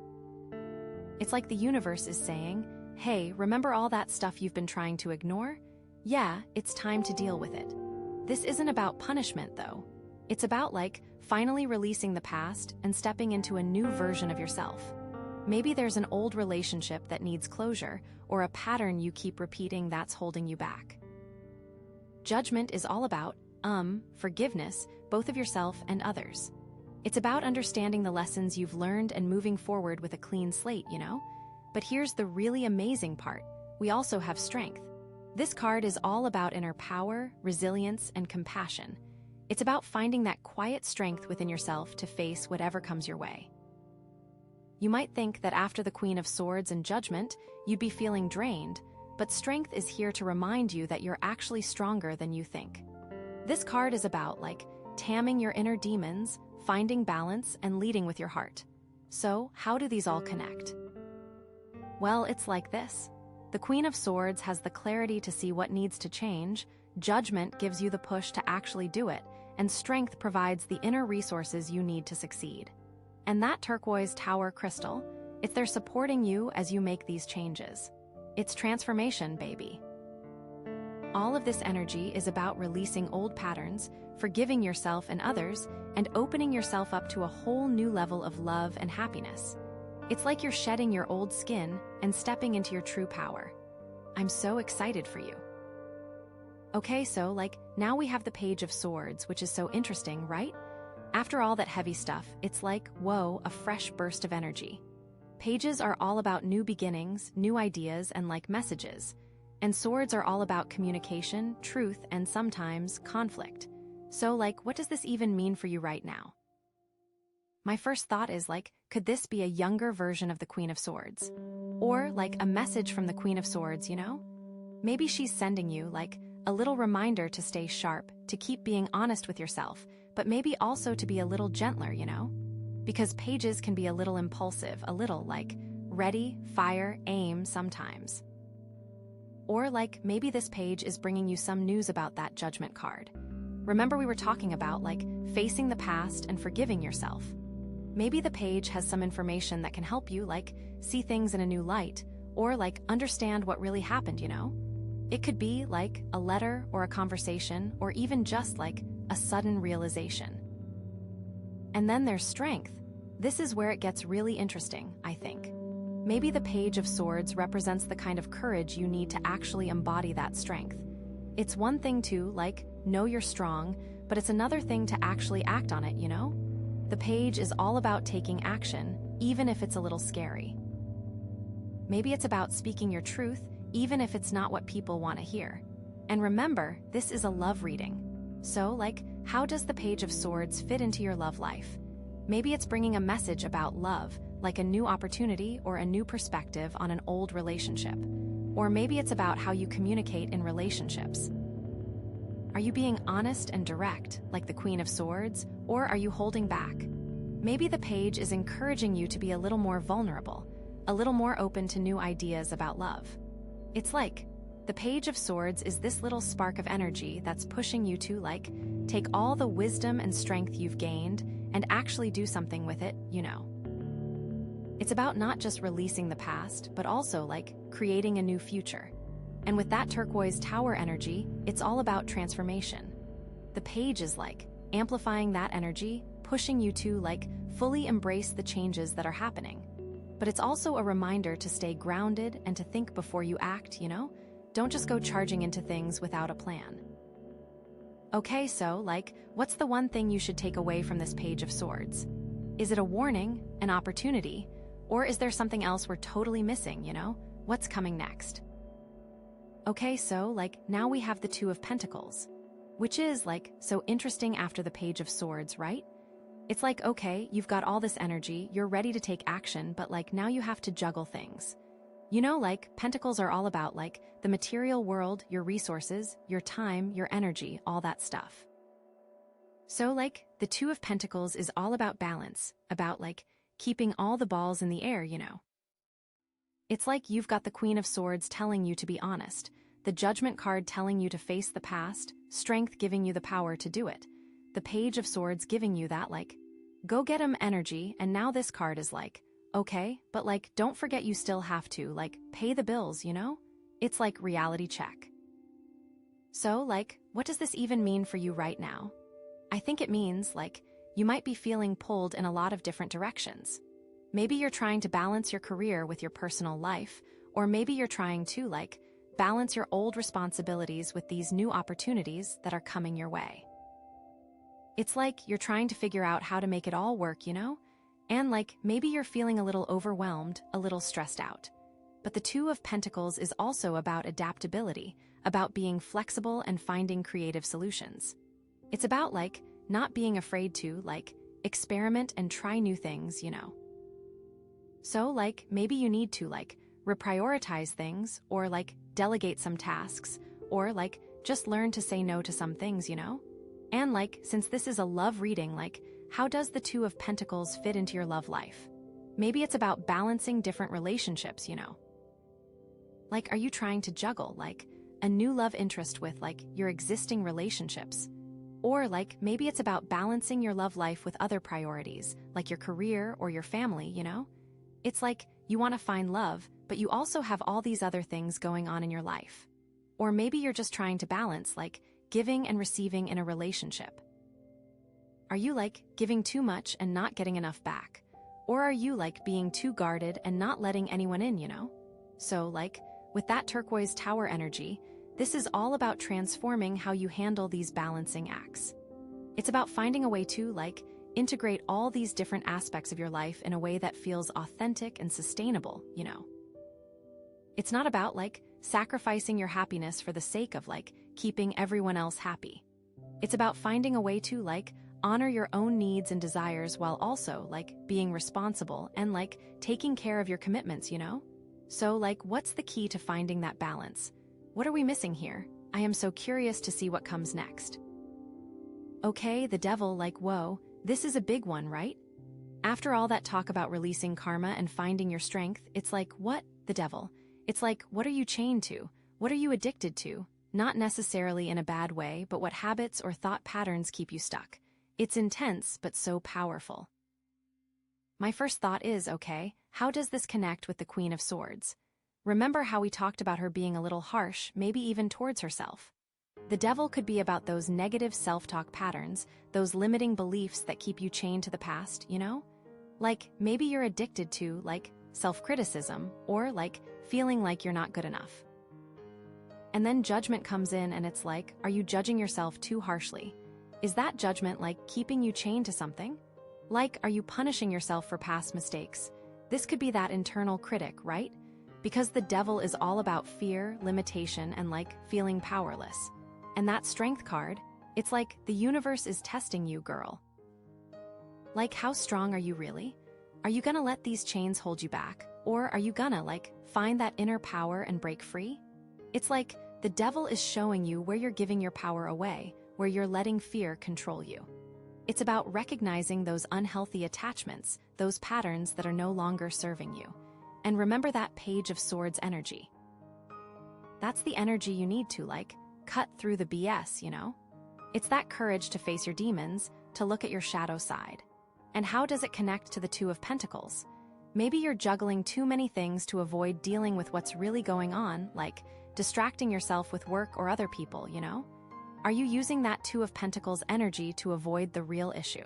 It's like the universe is saying, hey, remember all that stuff you've been trying to ignore? Yeah, it's time to deal with it. This isn't about punishment, though. It's about like finally releasing the past and stepping into a new version of yourself. Maybe there's an old relationship that needs closure, or a pattern you keep repeating that's holding you back. Judgment is all about forgiveness, both of yourself and others. It's about understanding the lessons you've learned and moving forward with a clean slate, you know? But here's the really amazing part. We also have strength. This card is all about inner power, resilience, and compassion. It's about finding that quiet strength within yourself to face whatever comes your way. You might think that after the Queen of Swords and Judgment, you'd be feeling drained, but strength is here to remind you that you're actually stronger than you think. This card is about, like, taming your inner demons, finding balance, and leading with your heart. So, how do these all connect? Well, it's like this. The Queen of Swords has the clarity to see what needs to change, Judgment gives you the push to actually do it, and Strength provides the inner resources you need to succeed. And that turquoise tower crystal, it's there supporting you as you make these changes. It's transformation, baby. All of this energy is about releasing old patterns, forgiving yourself and others, and opening yourself up to a whole new level of love and happiness. It's like you're shedding your old skin and stepping into your true power. I'm so excited for you. Okay, so, like, now we have the Page of Swords, which is so interesting, right? After all that heavy stuff, it's like, whoa, a fresh burst of energy. Pages are all about new beginnings, new ideas, and like messages. And swords are all about communication, truth, and sometimes conflict. So, like, what does this even mean for you right now? My first thought is, like, could this be a younger version of the Queen of Swords? Or, like, a message from the Queen of Swords, you know? Maybe she's sending you, like, a little reminder to stay sharp, to keep being honest with yourself, but maybe also to be a little gentler, you know? Because pages can be a little impulsive, a little, like, ready, fire, aim sometimes. Or, like, maybe this page is bringing you some news about that Judgment card. Remember we were talking about, like, facing the past and forgiving yourself. Maybe the page has some information that can help you, like, see things in a new light, or, like, understand what really happened, you know? It could be, like, a letter or a conversation, or even just, like, a sudden realization. And then there's Strength. This is where it gets really interesting, I think. Maybe the Page of Swords represents the kind of courage you need to actually embody that strength. It's one thing to, like, know you're strong, but it's another thing to actually act on it, you know? The page is all about taking action, even if it's a little scary. Maybe it's about speaking your truth, even if it's not what people want to hear. And remember, this is a love reading. So, like, how does the Page of Swords fit into your love life? Maybe it's bringing a message about love, like a new opportunity or a new perspective on an old relationship. Or maybe it's about how you communicate in relationships. Are you being honest and direct, like the Queen of Swords, or are you holding back? Maybe the page is encouraging you to be a little more vulnerable, a little more open to new ideas about love. It's like, the Page of Swords is this little spark of energy that's pushing you to, like, take all the wisdom and strength you've gained and actually do something with it, you know. It's about not just releasing the past, but also, like, creating a new future. And with that turquoise tower energy, it's all about transformation. The page is, like, amplifying that energy, pushing you to, like, fully embrace the changes that are happening. But it's also a reminder to stay grounded and to think before you act, you know? Don't just go charging into things without a plan. Okay, so, like, what's the one thing you should take away from this Page of Swords? Is it a warning, an opportunity, or is there something else we're totally missing, you know? What's coming next? Okay, so, like, now we have the Two of Pentacles, which is, like, so interesting after the Page of Swords, right? It's like, okay, you've got all this energy, you're ready to take action, but, like, now you have to juggle things. You know, like, Pentacles are all about, like, the material world, your resources, your time, your energy, all that stuff. So, like, the Two of Pentacles is all about balance, about, like, keeping all the balls in the air, you know. It's like you've got the Queen of Swords telling you to be honest, the Judgment card telling you to face the past, Strength giving you the power to do it, the Page of Swords giving you that, like, go get 'em energy, and now this card is like, okay, but, like, don't forget you still have to, like, pay the bills, you know? It's like reality check. So, like, what does this even mean for you right now? I think it means, like, you might be feeling pulled in a lot of different directions. Maybe you're trying to balance your career with your personal life, or maybe you're trying to, like, balance your old responsibilities with these new opportunities that are coming your way. It's like you're trying to figure out how to make it all work, you know? And like, maybe you're feeling a little overwhelmed, a little stressed out. But the Two of Pentacles is also about adaptability, about being flexible and finding creative solutions. It's about, like, not being afraid to, like, experiment and try new things, you know? So, like, maybe you need to, like, reprioritize things, or, like, delegate some tasks, or, like, just learn to say no to some things, you know? And, like, since this is a love reading, like, how does the Two of Pentacles fit into your love life? Maybe it's about balancing different relationships, you know? Like, are you trying to juggle, like, a new love interest with, like, your existing relationships? Or, like, maybe it's about balancing your love life with other priorities, like your career or your family, you know? It's like you want to find love, but you also have all these other things going on in your life. Or maybe you're just trying to balance, like, giving and receiving in a relationship. Are you, like, giving too much and not getting enough back? Or are you, like, being too guarded and not letting anyone in, you know? So, like, with that turquoise tower energy, this is all about transforming how you handle these balancing acts. It's about finding a way to, like, integrate all these different aspects of your life in a way that feels authentic and sustainable, you know? It's not about, like, sacrificing your happiness for the sake of, like, keeping everyone else happy. It's about finding a way to, like, honor your own needs and desires while also, like, being responsible and, like, taking care of your commitments, you know? So, like, what's the key to finding that balance? What are we missing here? I am so curious to see what comes next. Okay, the Devil, like, whoa, this is a big one, right? After all that talk about releasing karma and finding your strength, it's like, what? The Devil. It's like, what are you chained to? What are you addicted to? Not necessarily in a bad way, but what habits or thought patterns keep you stuck? It's intense, but so powerful. My first thought is, okay, how does this connect with the Queen of Swords? Remember how we talked about her being a little harsh, maybe even towards herself? The Devil could be about those negative self-talk patterns, those limiting beliefs that keep you chained to the past, you know? Like, maybe you're addicted to, like, self-criticism, or, like, feeling like you're not good enough. And then judgment comes in and it's like, are you judging yourself too harshly? Is that judgment, like, keeping you chained to something? Like, are you punishing yourself for past mistakes? This could be that internal critic, right? Because the Devil is all about fear, limitation, and, like, feeling powerless. And that Strength card, it's like the universe is testing you, girl. Like, how strong are you really? Are you gonna let these chains hold you back? Or are you gonna, like, find that inner power and break free? It's like the Devil is showing you where you're giving your power away, where you're letting fear control you. It's about recognizing those unhealthy attachments, those patterns that are no longer serving you. And remember that Page of Swords energy. That's the energy you need to, like, cut through the BS, you know? It's that courage to face your demons, to look at your shadow side. And how does it connect to the Two of Pentacles? Maybe you're juggling too many things to avoid dealing with what's really going on, like distracting yourself with work or other people, you know? Are you using that Two of Pentacles energy to avoid the real issue?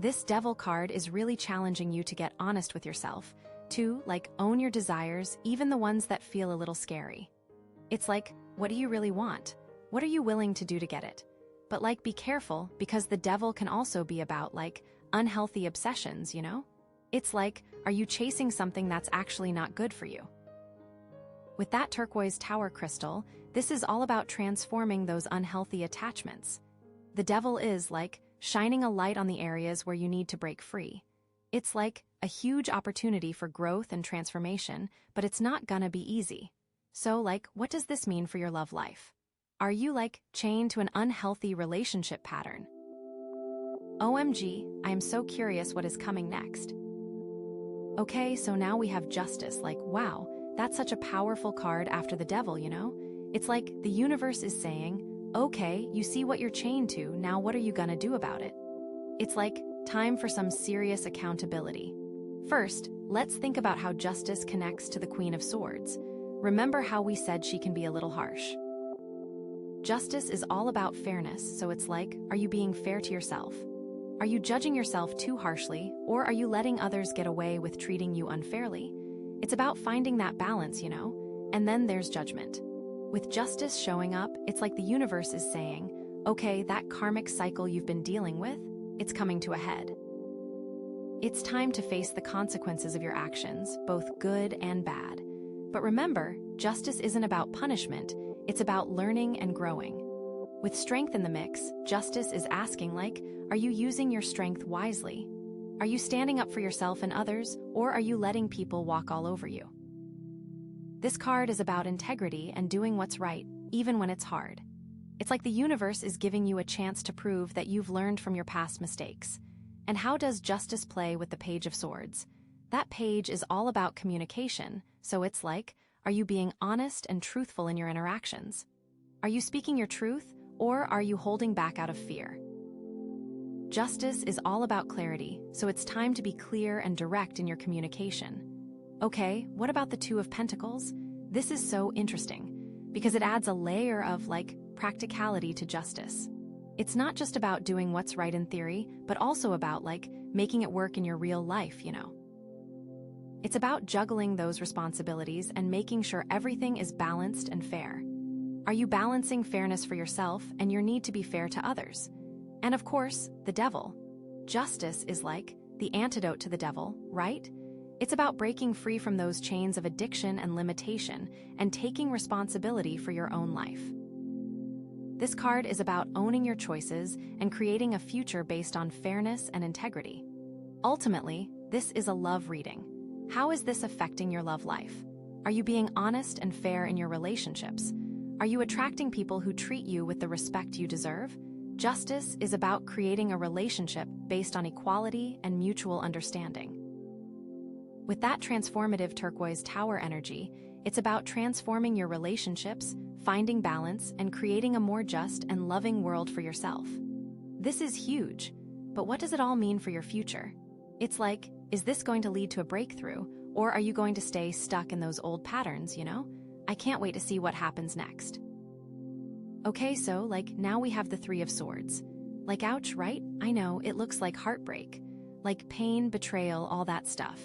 This Devil card is really challenging you to get honest with yourself, to, like, own your desires, even the ones that feel a little scary. It's like, what do you really want? What are you willing to do to get it? But, like, be careful, because the Devil can also be about, like, unhealthy obsessions, you know? It's like, are you chasing something that's actually not good for you? With that turquoise tower crystal, this is all about transforming those unhealthy attachments. The Devil is, like, shining a light on the areas where you need to break free. It's like a huge opportunity for growth and transformation, but it's not gonna be easy. So, like, what does this mean for your love life? Are you, like, chained to an unhealthy relationship pattern? OMG, I am so curious what is coming next. Okay, so now we have Justice, like, wow, that's such a powerful card after the Devil, you know? It's like the universe is saying, okay, you see what you're chained to, now what are you gonna do about it? It's like, time for some serious accountability. First, let's think about how Justice connects to the Queen of Swords. Remember how we said she can be a little harsh? Justice is all about fairness, so it's like, are you being fair to yourself? Are you judging yourself too harshly, or are you letting others get away with treating you unfairly? It's about finding that balance, And then there's judgment. With justice showing up, it's like the universe is saying, okay, that karmic cycle you've been dealing with, it's coming to a head. It's time to face the consequences of your actions, both good and bad. But remember, justice isn't about punishment, it's about learning and growing. With strength in the mix, justice is asking are you using your strength wisely? Are you standing up for yourself and others, or are you letting people walk all over you? This card is about integrity and doing what's right, even when it's hard. It's like the universe is giving you a chance to prove that you've learned from your past mistakes. And how does justice play with the Page of Swords? That page is all about communication, so it's like, are you being honest and truthful in your interactions? Are you speaking your truth, or are you holding back out of fear? Justice is all about clarity, so it's time to be clear and direct in your communication. Okay, what about the Two of Pentacles? This is so interesting, because it adds a layer of, practicality to justice. It's not just about doing what's right in theory, but also about, making it work in your real life, It's about juggling those responsibilities and making sure everything is balanced and fair. Are you balancing fairness for yourself and your need to be fair to others? And of course, the devil. Justice is like the antidote to the devil, right? It's about breaking free from those chains of addiction and limitation and taking responsibility for your own life. This card is about owning your choices and creating a future based on fairness and integrity. Ultimately, this is a love reading. How is this affecting your love life? Are you being honest and fair in your relationships? Are you attracting people who treat you with the respect you deserve? Justice is about creating a relationship based on equality and mutual understanding. With that transformative turquoise tower energy, it's about transforming your relationships, finding balance, and creating a more just and loving world for yourself. This is huge, but what does it all mean for your future? It's like, is this going to lead to a breakthrough, or are you going to stay stuck in those old patterns, I can't wait to see what happens next. Okay, so, now we have the Three of Swords. Ouch, right? I know, it looks like heartbreak. Pain, betrayal, all that stuff.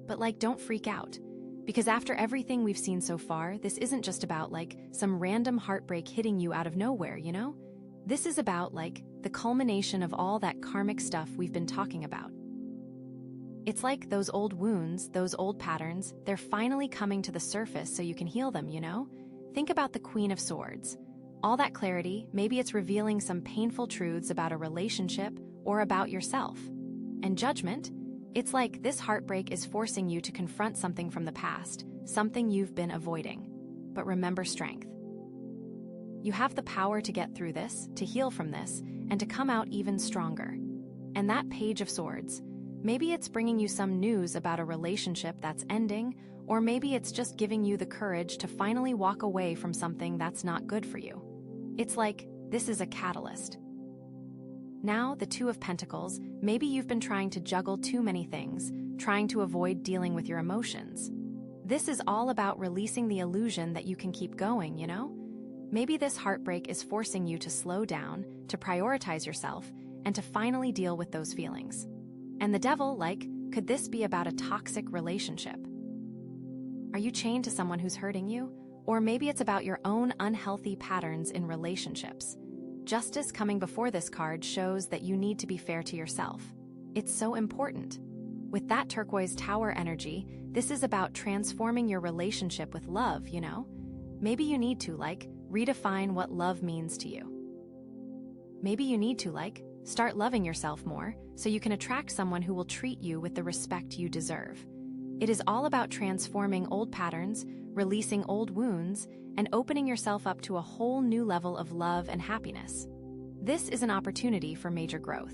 But, don't freak out. Because after everything we've seen so far, this isn't just about, some random heartbreak hitting you out of nowhere, This is about, the culmination of all that karmic stuff we've been talking about. It's like those old wounds, those old patterns, they're finally coming to the surface so you can heal them, Think about the Queen of Swords. All that clarity, maybe it's revealing some painful truths about a relationship or about yourself. And judgment, it's like this heartbreak is forcing you to confront something from the past, something you've been avoiding. But remember strength. You have the power to get through this, to heal from this, and to come out even stronger. And that Page of Swords, maybe it's bringing you some news about a relationship that's ending, or maybe it's just giving you the courage to finally walk away from something that's not good for you. It's like, this is a catalyst. Now, the Two of Pentacles, maybe you've been trying to juggle too many things, trying to avoid dealing with your emotions. This is all about releasing the illusion that you can keep going, Maybe this heartbreak is forcing you to slow down, to prioritize yourself, and to finally deal with those feelings. And the devil, could this be about a toxic relationship? Are you chained to someone who's hurting you? Or maybe it's about your own unhealthy patterns in relationships. Justice coming before this card shows that you need to be fair to yourself. It's so important. With that turquoise tower energy, this is about transforming your relationship with love, Maybe you need to, redefine what love means to you. Maybe you need to, start loving yourself more so you can attract someone who will treat you with the respect you deserve. It is all about transforming old patterns, releasing old wounds, and opening yourself up to a whole new level of love and happiness. This is an opportunity for major growth.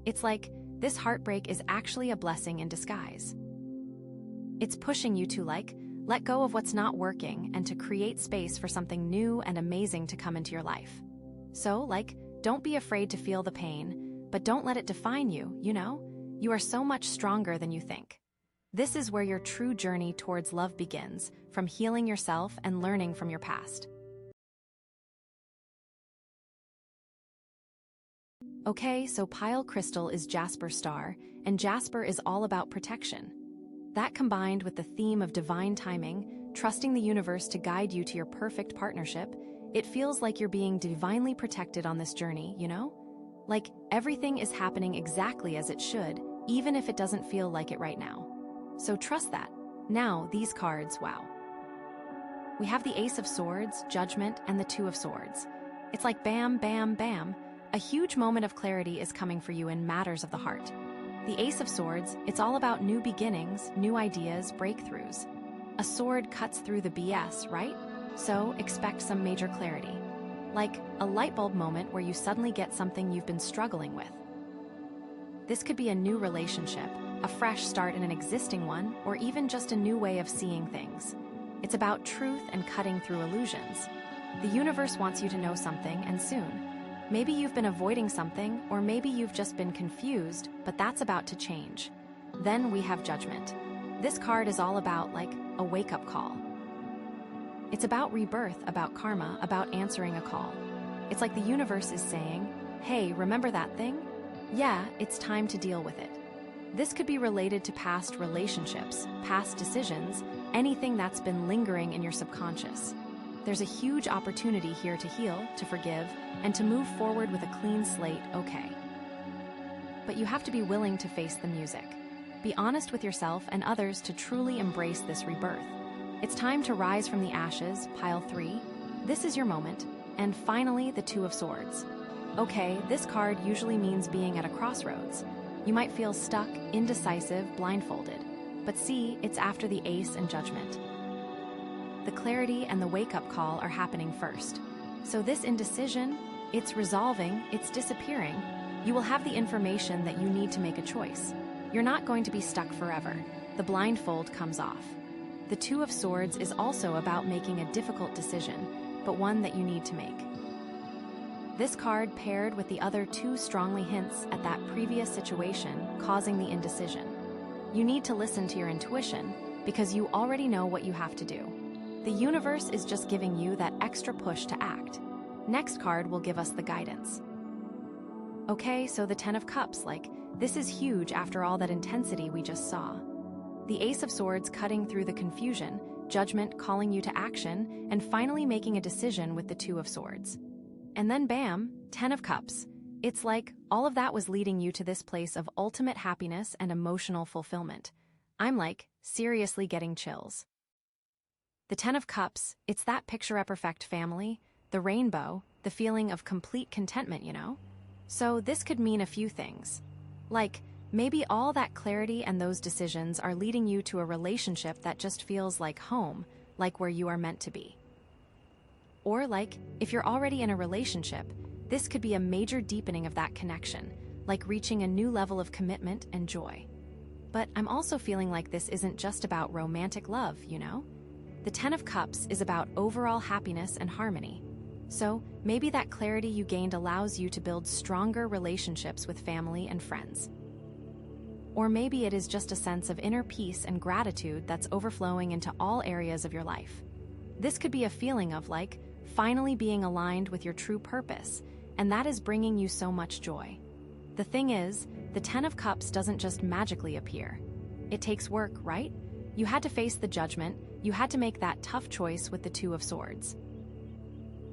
It's like this heartbreak is actually a blessing in disguise. It's pushing you to, let go of what's not working and to create space for something new and amazing to come into your life. So, don't be afraid to feel the pain, but don't let it define you, You are so much stronger than you think. This is where your true journey towards love begins, from healing yourself and learning from your past. Okay, so Pile Crystal is Jasper Star, and Jasper is all about protection. That combined with the theme of divine timing, trusting the universe to guide you to your perfect partnership, it feels like you're being divinely protected on this journey, you know? Like everything is happening exactly as it should, even if it doesn't feel like it right now. So trust that. Now, these cards, wow. We have the Ace of Swords, Judgment, and the Two of Swords. It's like bam, bam, bam. A huge moment of clarity is coming for you in matters of the heart. The Ace of Swords, it's all about new beginnings, new ideas, breakthroughs. A sword cuts through the BS, right? So expect some major clarity. Like a light bulb moment where you suddenly get something you've been struggling with. This could be a new relationship, a fresh start in an existing one, or even just a new way of seeing things. It's about truth and cutting through illusions. The universe wants you to know something, and soon. Maybe you've been avoiding something, or maybe you've just been confused, but that's about to change. Then we have Judgment. This card is all about, like, a wake-up call. It's about rebirth, about karma, about answering a call. It's like the universe is saying, hey, remember that thing? Yeah, it's time to deal with it. This could be related to past relationships, past decisions, anything that's been lingering in your subconscious. There's a huge opportunity here to heal, to forgive, and to move forward with a clean slate, okay. But you have to be willing to face the music. Be honest with yourself and others to truly embrace this rebirth. It's time to rise from the ashes, pile 3. This is your moment. And finally, the Two of Swords. Okay, this card usually means being at a crossroads. You might feel stuck, indecisive, blindfolded. But see, it's after the Ace and Judgment. The clarity and the wake-up call are happening first. So this indecision, it's resolving, it's disappearing. You will have the information that you need to make a choice. You're not going to be stuck forever. The blindfold comes off. The Two of Swords is also about making a difficult decision, but one that you need to make. This card paired with the other two strongly hints at that previous situation, causing the indecision. You need to listen to your intuition because you already know what you have to do. The universe is just giving you that extra push to act. Next card will give us the guidance. Okay, so the Ten of Cups, like, this is huge after all that intensity we just saw. The Ace of Swords cutting through the confusion, Judgment calling you to action, and finally making a decision with the Two of Swords. And then bam, Ten of Cups. It's like all of that was leading you to this place of ultimate happiness and emotional fulfillment. I'm like, seriously getting chills. The Ten of Cups, it's that picture-perfect family, the rainbow, the feeling of complete contentment, you know? So this could mean a few things. Like, maybe all that clarity and those decisions are leading you to a relationship that just feels like home, like where you are meant to be. Or like, if you're already in a relationship, this could be a major deepening of that connection, like reaching a new level of commitment and joy. But I'm also feeling like this isn't just about romantic love, you know? The Ten of Cups is about overall happiness and harmony. So maybe that clarity you gained allows you to build stronger relationships with family and friends. Or maybe it is just a sense of inner peace and gratitude that's overflowing into all areas of your life. This could be a feeling of, like, finally being aligned with your true purpose, and that is bringing you so much joy. The thing is, the Ten of Cups doesn't just magically appear. It takes work, right? You had to face the Judgment, you had to make that tough choice with the Two of Swords.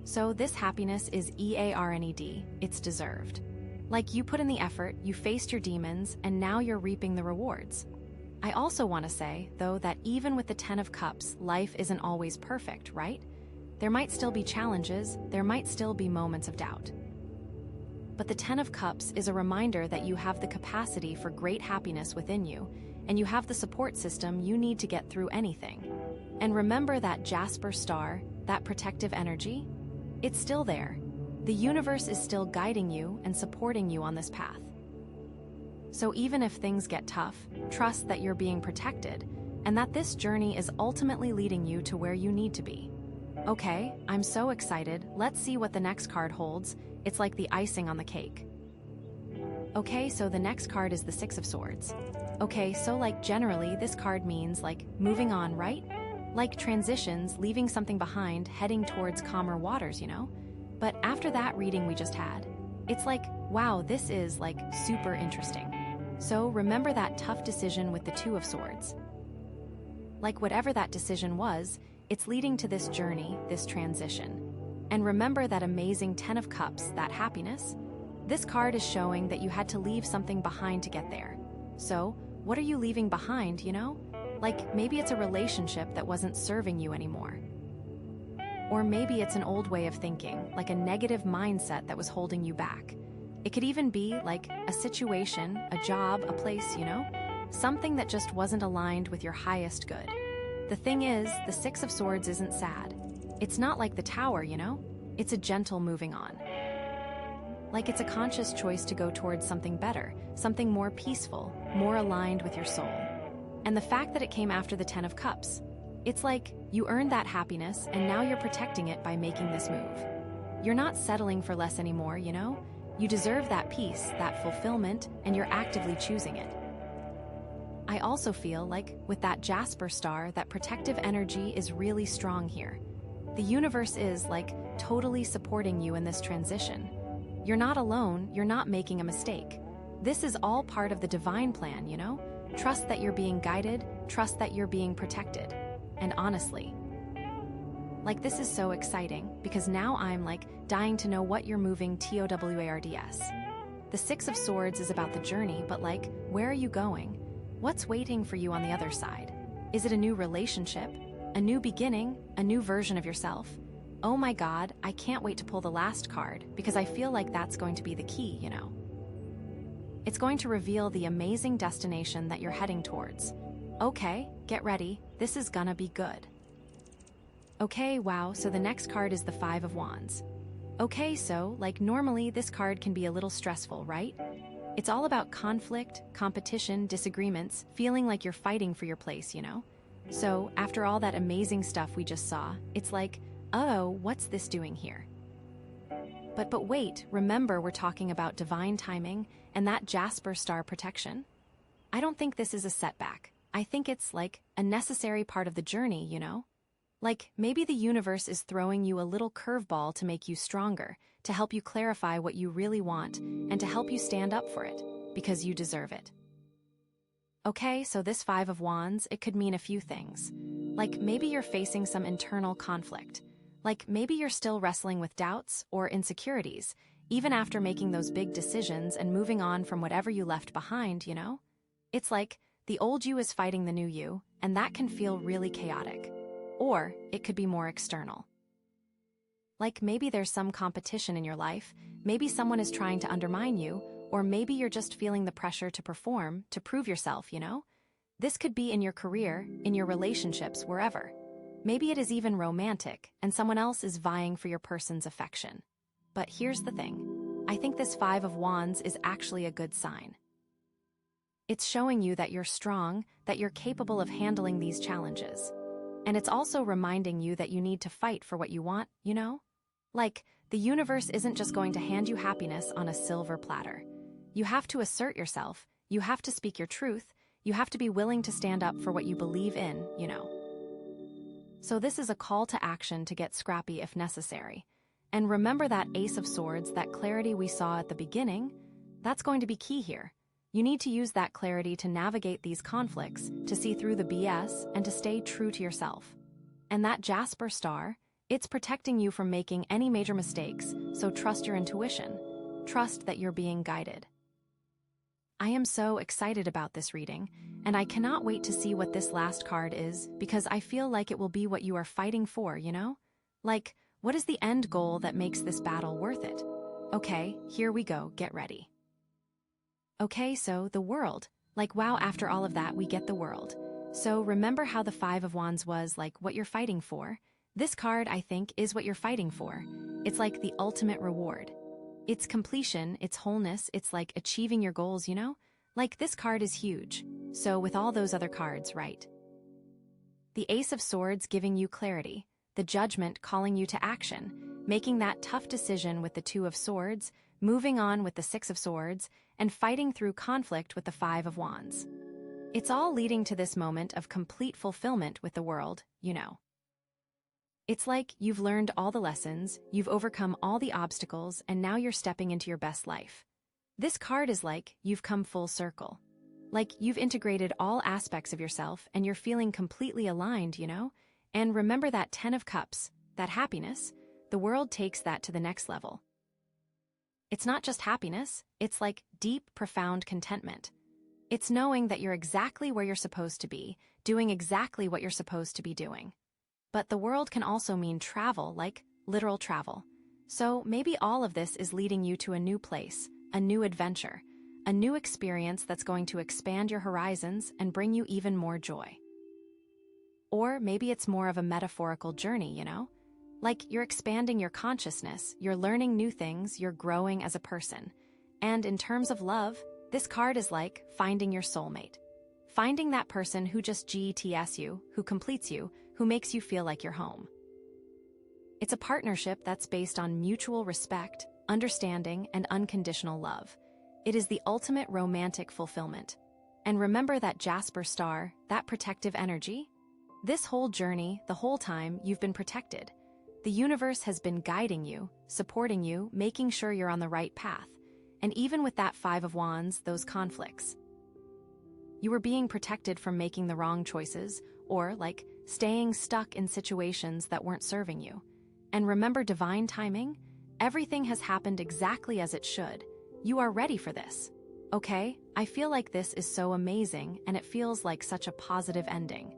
So this happiness is EARNED, it's deserved. Like, you put in the effort, you faced your demons, and now you're reaping the rewards. I also want to say, though, that even with the Ten of Cups, life isn't always perfect, right? There might still be challenges, there might still be moments of doubt. But the Ten of Cups is a reminder that you have the capacity for great happiness within you, and you have the support system you need to get through anything. And remember that Jasper star, that protective energy? It's still there. The universe is still guiding you and supporting you on this path. So even if things get tough, trust that you're being protected, and that this journey is ultimately leading you to where you need to be. Okay, I'm so excited. Let's see what the next card holds. It's like the icing on the cake. Okay, so the next card is the Six of Swords. Okay, so like generally, this card means like moving on, right? Like transitions, leaving something behind, heading towards calmer waters, you know? But after that reading we just had, it's like wow, this is like super interesting. So remember that tough decision with the Two of Swords. Like whatever that decision was, it's leading to this journey, this transition. And remember that amazing Ten of Cups, that happiness? This card is showing that you had to leave something behind to get there. So, what are you leaving behind, you know? Like, maybe it's a relationship that wasn't serving you anymore. Or maybe it's an old way of thinking, like a negative mindset that was holding you back. It could even be like a situation, a job, a place, you know? Something that just wasn't aligned with your highest good. The thing is, the Six of Swords isn't sad. It's not like the Tower, you know? It's a gentle moving on. Like it's a conscious choice to go towards something better, something more peaceful, more aligned with your soul. And the fact that it came after the Ten of Cups, it's like you earned that happiness and now you're protecting it by making this move. You're not settling for less anymore, you know? You deserve that peace, that fulfillment, and you're actively choosing it. I also feel like, with that Jasper star, that protective energy is really strong here. The universe is, like, totally supporting you in this transition. You're not alone, you're not making a mistake. This is all part of the divine plan, you know? Trust that you're being guided, trust that you're being protected. And honestly, like this is so exciting, because now I'm, like, dying to know what you're moving towards. The Six of Swords is about the journey, but like, where are you going? What's waiting for you on the other side? Is it a new relationship? A new beginning? A new version of yourself? Oh my God, I can't wait to pull the last card, because I feel like that's going to be the key, you know? It's going to reveal the amazing destination that you're heading towards. Okay, get ready, this is gonna be good. Okay, wow, so the next card is the Five of Wands. Okay, so, like normally this card can be a little stressful, right? It's all about conflict, competition, disagreements, feeling like you're fighting for your place, you know? So, after all that amazing stuff we just saw, it's like, oh, what's this doing here? But wait, remember we're talking about divine timing and that Jasper star protection? I don't think this is a setback. I think it's like a necessary part of the journey, you know? Like, maybe the universe is throwing you a little curveball to make you stronger, to help you clarify what you really want, and to help you stand up for it, because you deserve it. Okay, so this Five of Wands, it could mean a few things. Like, maybe you're facing some internal conflict. Like, maybe you're still wrestling with doubts or insecurities, even after making those big decisions and moving on from whatever you left behind, you know? It's like, the old you is fighting the new you, and that can feel really chaotic. Or it could be more external. Like maybe there's some competition in your life, maybe someone is trying to undermine you, or maybe you're just feeling the pressure to perform, to prove yourself, you know? This could be in your career, in your relationships, wherever. Maybe it is even romantic, and someone else is vying for your person's affection. But here's the thing. I think this Five of Wands is actually a good sign. It's showing you that you're strong, that you're capable of handling these challenges. And it's also reminding you that you need to fight for what you want, you know? Like, the universe isn't just going to hand you happiness on a silver platter. You have to assert yourself, you have to speak your truth, you have to be willing to stand up for what you believe in, you know? So this is a call to action to get scrappy if necessary. And remember that Ace of Swords, that clarity we saw at the beginning? That's going to be key here. You need to use that clarity to navigate these conflicts, to see through the BS, and to stay true to yourself. And that Jasper star, it's protecting you from making any major mistakes, so trust your intuition. Trust that you're being guided. I am so excited about this reading, and I cannot wait to see what this last card is, because I feel like it will be what you are fighting for, you know? Like, what is the end goal that makes this battle worth it? Okay, here we go, get ready. Okay, so the world. Like, wow, after all of that, we get the world. So remember how the Five of Wands was, like, what you're fighting for? This card, I think, is what you're fighting for. It's like the ultimate reward. It's completion, it's wholeness, it's like achieving your goals, you know? Like, this card is huge. So with all those other cards, right? The Ace of Swords giving you clarity. The Judgment calling you to action. Making that tough decision with the Two of Swords. Moving on with the Six of Swords, and fighting through conflict with the Five of Wands. It's all leading to this moment of complete fulfillment with the world, you know. It's like you've learned all the lessons, you've overcome all the obstacles, and now you're stepping into your best life. This card is like you've come full circle. Like you've integrated all aspects of yourself and you're feeling completely aligned, you know? And remember that 10 of Cups, that happiness, the world takes that to the next level. It's not just happiness, it's like deep, profound contentment. It's knowing that you're exactly where you're supposed to be, doing exactly what you're supposed to be doing. But the world can also mean travel, like literal travel. So maybe all of this is leading you to a new place, a new adventure, a new experience that's going to expand your horizons and bring you even more joy. Or maybe it's more of a metaphorical journey, you know? Like you're expanding your consciousness, you're learning new things, you're growing as a person. And in terms of love, this card is like finding your soulmate. Finding that person who just gets you, who completes you, who makes you feel like you're home. It's a partnership that's based on mutual respect, understanding, and unconditional love. It is the ultimate romantic fulfillment. And remember that Jasper star, that protective energy? This whole journey, the whole time, you've been protected. The universe has been guiding you, supporting you, making sure you're on the right path. And even with that 5 of Wands, those conflicts. You were being protected from making the wrong choices, or, like, staying stuck in situations that weren't serving you. And remember divine timing? Everything has happened exactly as it should. You are ready for this. Okay, I feel like this is so amazing, and it feels like such a positive ending.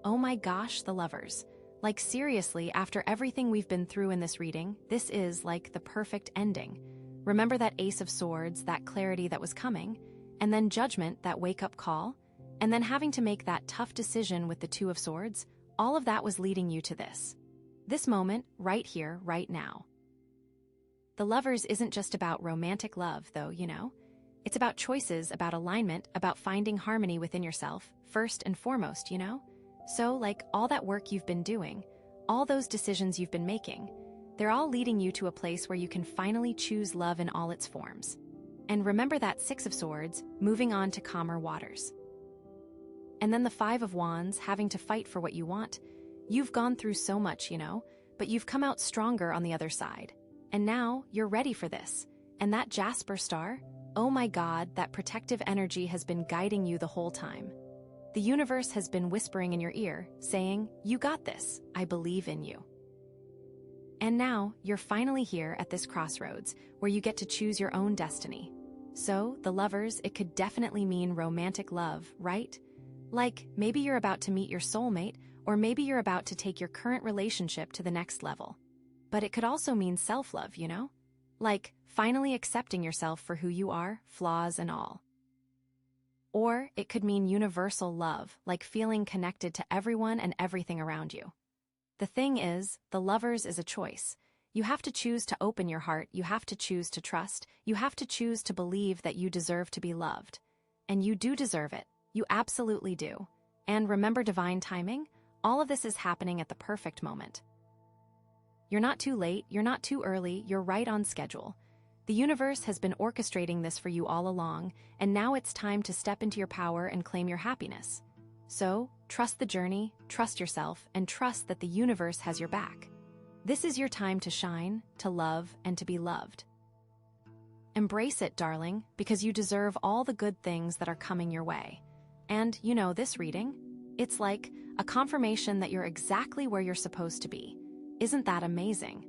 Oh my gosh, the lovers. Like seriously, after everything we've been through in this reading, this is like the perfect ending. Remember that Ace of Swords, that clarity that was coming, and then Judgment, that wake-up call, and then having to make that tough decision with the 2 of Swords, all of that was leading you to this. This moment, right here, right now. The lovers isn't just about romantic love, though, you know? It's about choices, about alignment, about finding harmony within yourself, first and foremost, you know? So, like, all that work you've been doing, all those decisions you've been making, they're all leading you to a place where you can finally choose love in all its forms. And remember that 6 of Swords, moving on to calmer waters. And then the 5 of Wands, having to fight for what you want. You've gone through so much, you know, but you've come out stronger on the other side. And now, you're ready for this. And that Jasper star, oh my God, that protective energy has been guiding you the whole time. The universe has been whispering in your ear, saying, you got this, I believe in you. And now, you're finally here at this crossroads, where you get to choose your own destiny. So, the lovers, it could definitely mean romantic love, right? Like, maybe you're about to meet your soulmate, or maybe you're about to take your current relationship to the next level. But it could also mean self-love, you know? Like, finally accepting yourself for who you are, flaws and all. Or it could mean universal love, like feeling connected to everyone and everything around you. The thing is, the lovers is a choice. You have to choose to open your heart, you have to choose to trust, you have to choose to believe that you deserve to be loved. And you do deserve it, you absolutely do. And remember divine timing? All of this is happening at the perfect moment. You're not too late, you're not too early, you're right on schedule. The universe has been orchestrating this for you all along, and now it's time to step into your power and claim your happiness. So, trust the journey, trust yourself, and trust that the universe has your back. This is your time to shine, to love, and to be loved. Embrace it, darling, because you deserve all the good things that are coming your way. And, you know, this reading, it's like a confirmation that you're exactly where you're supposed to be. Isn't that amazing?